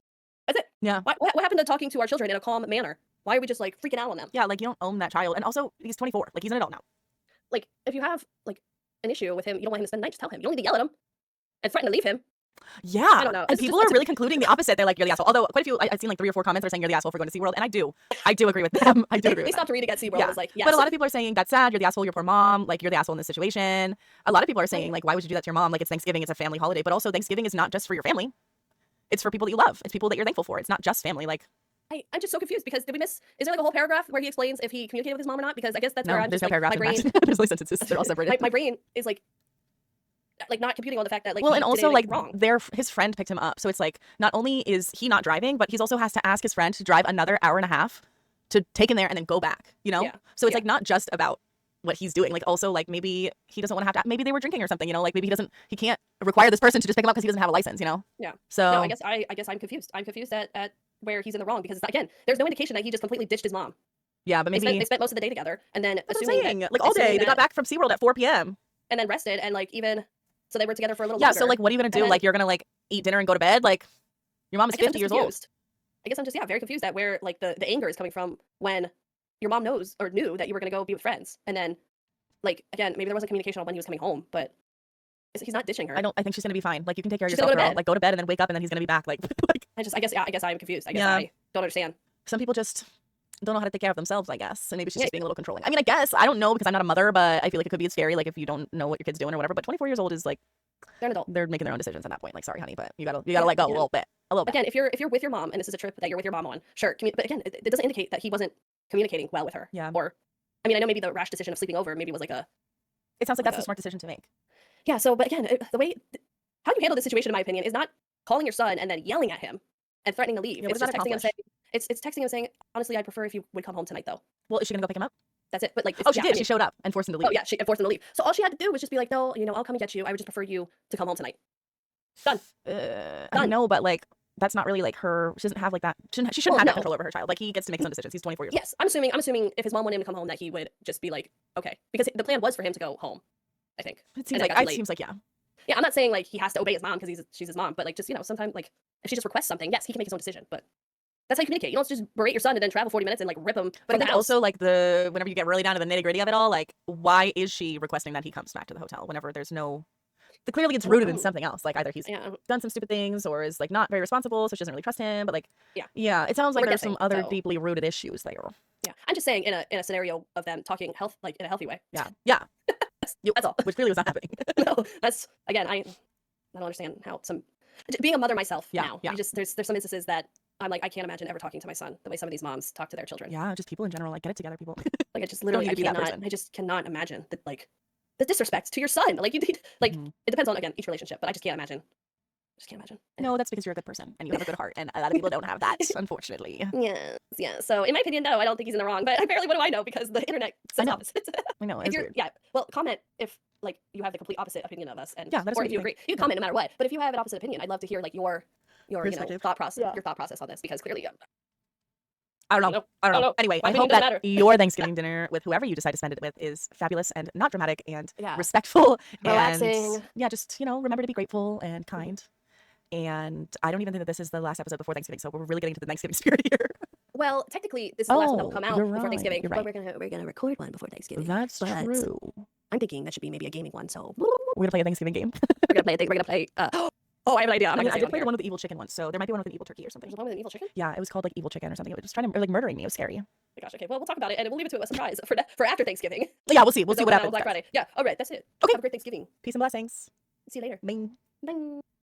[SPEAKER 1] that's it.
[SPEAKER 2] Yeah.
[SPEAKER 1] What happened to talking to our children in a calm manner? Why are we just like freaking out on them?
[SPEAKER 2] Yeah, like you don't own that child. And also, he's 24. Like he's an adult now.
[SPEAKER 1] Like if you have like an issue with him, you don't want him to spend the night, just tell him. You don't need to yell at him and threaten to leave him.
[SPEAKER 2] Yeah.
[SPEAKER 1] I don't know.
[SPEAKER 2] And people are really concluding the opposite. They're like, you're the asshole. Although quite a few, I've seen like 3 or 4 comments that are saying you're the asshole for going to SeaWorld. And I do agree with them. I do agree
[SPEAKER 1] They
[SPEAKER 2] with
[SPEAKER 1] stopped
[SPEAKER 2] them.
[SPEAKER 1] reading at SeaWorld.
[SPEAKER 2] Yeah.
[SPEAKER 1] I was like, yes.
[SPEAKER 2] But a lot of people are saying that's sad. You're the asshole. Your poor mom. Like you're the asshole in this situation. A lot of people are saying like, why would you do that to your mom? Like it's Thanksgiving. It's a family holiday. But also Thanksgiving is not just for your family. It's for people that you love. It's people that you're thankful for. It's not just family. Like
[SPEAKER 1] I'm just so confused because did we miss? Is there like a whole paragraph where he explains if he communicated with his mom or not? Because I guess that's
[SPEAKER 2] no,
[SPEAKER 1] where I'm
[SPEAKER 2] there's
[SPEAKER 1] just
[SPEAKER 2] no
[SPEAKER 1] like,
[SPEAKER 2] paragraph.
[SPEAKER 1] my brain,
[SPEAKER 2] There's only sentences. They're all separated.
[SPEAKER 1] my brain is like not computing on the fact that like
[SPEAKER 2] well,
[SPEAKER 1] he
[SPEAKER 2] and
[SPEAKER 1] did
[SPEAKER 2] also
[SPEAKER 1] anything
[SPEAKER 2] like
[SPEAKER 1] wrong.
[SPEAKER 2] his friend picked him up, so it's like not only is he not driving, but he's also has to ask his friend to drive another hour and a half to take him there and then go back. You know,
[SPEAKER 1] Yeah.
[SPEAKER 2] so it's
[SPEAKER 1] Yeah.
[SPEAKER 2] like not just about what he's doing. Like also like maybe he doesn't want to have to. Maybe they were drinking or something. You know, like maybe he can't require this person to just pick him up because he doesn't have a license. You know.
[SPEAKER 1] Yeah.
[SPEAKER 2] So
[SPEAKER 1] No, I guess I'm confused. I'm confused at where he's in the wrong because again, there's no indication that he just completely ditched his mom.
[SPEAKER 2] yeah, but maybe
[SPEAKER 1] They spent most of the day together and then
[SPEAKER 2] that's what I'm
[SPEAKER 1] assuming
[SPEAKER 2] saying.
[SPEAKER 1] that,
[SPEAKER 2] Like all day,
[SPEAKER 1] assuming
[SPEAKER 2] they got
[SPEAKER 1] that-
[SPEAKER 2] back from SeaWorld at 4 p.m.
[SPEAKER 1] and then rested and like even so they were together for a little
[SPEAKER 2] Yeah.
[SPEAKER 1] longer.
[SPEAKER 2] So like, what are you gonna do?
[SPEAKER 1] then-
[SPEAKER 2] Like you're gonna like eat dinner and go to bed? Like your mom is
[SPEAKER 1] I guess I'm
[SPEAKER 2] 50
[SPEAKER 1] just
[SPEAKER 2] years old.
[SPEAKER 1] confused. I guess I'm just very confused at where like the anger is coming from when your mom knows or knew that you were gonna go be with friends and then like again maybe there wasn't communication on when he was coming home but he's not ditching her.
[SPEAKER 2] I think she's gonna be fine. Like you can take care of
[SPEAKER 1] She's
[SPEAKER 2] yourself,
[SPEAKER 1] gonna go to
[SPEAKER 2] girl.
[SPEAKER 1] bed.
[SPEAKER 2] Like go to bed and then wake up and then he's gonna be back. Like like
[SPEAKER 1] I guess I'm confused. I guess
[SPEAKER 2] Yeah.
[SPEAKER 1] I don't understand.
[SPEAKER 2] some people just don't know how to take care of themselves, I guess. And maybe she's
[SPEAKER 1] Yeah.
[SPEAKER 2] just being a little controlling. I mean, I guess I don't know because I'm not a mother, but I feel like it could be scary, like if you don't know what your kid's doing or whatever. But 24 years old is like
[SPEAKER 1] They're an adult.
[SPEAKER 2] they're making their own decisions at that point. Like, sorry, honey, but you gotta let go a little bit, a little bit.
[SPEAKER 1] Again, if you're with your mom and this is a trip that you're with your mom on, sure. But again, it doesn't indicate that he wasn't communicating well with her.
[SPEAKER 2] Yeah.
[SPEAKER 1] Or, I mean, I know maybe the rash decision of sleeping over maybe was like a
[SPEAKER 2] It sounds like that's
[SPEAKER 1] a-
[SPEAKER 2] a smart decision to make.
[SPEAKER 1] yeah. So, but again, the way how you handle this situation, in my opinion, is not calling your son and then yelling at him and threatening to leave.
[SPEAKER 2] Yeah, what
[SPEAKER 1] It's
[SPEAKER 2] does
[SPEAKER 1] just
[SPEAKER 2] that
[SPEAKER 1] texting him saying
[SPEAKER 2] accomplish?
[SPEAKER 1] it's texting him saying honestly, I'd prefer if you would come home tonight though.
[SPEAKER 2] Well, is she gonna go pick him up?
[SPEAKER 1] That's it. But like,
[SPEAKER 2] Oh, she
[SPEAKER 1] yeah,
[SPEAKER 2] did.
[SPEAKER 1] I mean,
[SPEAKER 2] She showed up and forced him to leave.
[SPEAKER 1] oh yeah, she forced him to leave. So all she had to do was just be like, no, you know, I'll come and get you. I would just prefer you to come home tonight. Done.
[SPEAKER 2] I
[SPEAKER 1] Done.
[SPEAKER 2] know, but like that's not really like her. She doesn't have like that. She shouldn't
[SPEAKER 1] Well,
[SPEAKER 2] have that
[SPEAKER 1] no.
[SPEAKER 2] control over her child. Like he gets to make his own decisions. He's 24 years old.
[SPEAKER 1] Yes, I'm assuming if his mom wanted him to come home that he would just be like, okay, because the plan was for him to go home. I think.
[SPEAKER 2] It seems
[SPEAKER 1] And
[SPEAKER 2] like
[SPEAKER 1] got too late.
[SPEAKER 2] yeah.
[SPEAKER 1] Yeah, I'm not saying like he has to obey his mom because she's his mom, but like just sometimes like if she just requests something, yes, he can make his own decision. But that's how you communicate. You don't just berate your son and then travel 40 minutes and like rip him.
[SPEAKER 2] But I think also like whenever you get really down to the nitty gritty of it all, like why is she requesting that he comes back to the hotel whenever there's no? Clearly, it's rooted in something else. Like either he's done some stupid things or is like not very responsible, so she doesn't really trust him. But like, yeah, it sounds like
[SPEAKER 1] We're
[SPEAKER 2] there's some
[SPEAKER 1] guessing,
[SPEAKER 2] other
[SPEAKER 1] so.
[SPEAKER 2] deeply rooted issues there.
[SPEAKER 1] Yeah, I'm just saying in a scenario of them talking like in a healthy way.
[SPEAKER 2] Yeah.
[SPEAKER 1] That's all.
[SPEAKER 2] Which clearly was not happening.
[SPEAKER 1] No, that's again I don't understand how being a mother myself now.
[SPEAKER 2] Yeah.
[SPEAKER 1] There's some instances that I'm like I can't imagine ever talking to my son the way some of these moms talk to their children.
[SPEAKER 2] Yeah, just people in general. Like get it together, people.
[SPEAKER 1] Like I just literally
[SPEAKER 2] need to be that person.
[SPEAKER 1] I just cannot imagine that like the disrespect to your son. Like you need like
[SPEAKER 2] Mhm.
[SPEAKER 1] it depends on again each relationship, but I just can't imagine.
[SPEAKER 2] No, that's because you're a good person and you have a good heart, and a lot of people don't have that, unfortunately.
[SPEAKER 1] Yeah. So in my opinion, no, I don't think he's in the wrong. But apparently, what do I know? Because the internet says
[SPEAKER 2] know.
[SPEAKER 1] opposite.
[SPEAKER 2] I know.
[SPEAKER 1] If
[SPEAKER 2] It's
[SPEAKER 1] you're,
[SPEAKER 2] weird.
[SPEAKER 1] yeah. Well, comment if like you have the complete opposite opinion of us, and
[SPEAKER 2] Yeah, let us
[SPEAKER 1] or
[SPEAKER 2] know
[SPEAKER 1] if
[SPEAKER 2] what
[SPEAKER 1] you
[SPEAKER 2] you
[SPEAKER 1] agree.
[SPEAKER 2] think.
[SPEAKER 1] You can comment no matter what. But if you have an opposite opinion, I'd love to hear like your
[SPEAKER 2] Perspective.
[SPEAKER 1] thought process,
[SPEAKER 2] Yeah.
[SPEAKER 1] your thought process on this, because clearly,
[SPEAKER 2] I don't know. I don't know. Anyway,
[SPEAKER 1] My
[SPEAKER 2] I
[SPEAKER 1] opinion
[SPEAKER 2] hope
[SPEAKER 1] doesn't
[SPEAKER 2] that
[SPEAKER 1] matter.
[SPEAKER 2] your Thanksgiving dinner with whoever you decide to spend it with is fabulous and not dramatic and
[SPEAKER 1] Yeah.
[SPEAKER 2] respectful.
[SPEAKER 1] Relaxing.
[SPEAKER 2] And yeah, just, remember to be grateful and kind. And I don't even think that this is the last episode before Thanksgiving, so we're really getting to the Thanksgiving spirit here.
[SPEAKER 1] well, technically, this is the last one that will come out
[SPEAKER 2] you're
[SPEAKER 1] before
[SPEAKER 2] right,
[SPEAKER 1] Thanksgiving.
[SPEAKER 2] you're
[SPEAKER 1] But
[SPEAKER 2] right.
[SPEAKER 1] we're gonna record one before Thanksgiving.
[SPEAKER 2] That's
[SPEAKER 1] But
[SPEAKER 2] true.
[SPEAKER 1] I'm thinking that should be maybe a gaming one. So
[SPEAKER 2] We're going to play a Thanksgiving game.
[SPEAKER 1] we're gonna play. We're gonna play. Oh, I have an idea. I'm not
[SPEAKER 2] I
[SPEAKER 1] gonna say
[SPEAKER 2] did
[SPEAKER 1] it
[SPEAKER 2] play
[SPEAKER 1] on
[SPEAKER 2] the one
[SPEAKER 1] here.
[SPEAKER 2] with the evil chicken once, so there might be one with an evil turkey or something.
[SPEAKER 1] There's one with an evil chicken.
[SPEAKER 2] Yeah, it was called like evil chicken or something. It was trying to, or like murdering me. It was scary.
[SPEAKER 1] Oh my gosh. Okay. Well, we'll talk about it, and we'll leave it to a surprise for after Thanksgiving.
[SPEAKER 2] Yeah, we'll see. We'll
[SPEAKER 1] Is that
[SPEAKER 2] see what
[SPEAKER 1] on
[SPEAKER 2] happens.
[SPEAKER 1] Black Friday. Yeah. All right. That's it.
[SPEAKER 2] Okay.
[SPEAKER 1] Have a great Thanksgiving.
[SPEAKER 2] Peace and blessings.
[SPEAKER 1] See you later.
[SPEAKER 2] Bing.
[SPEAKER 1] Bye.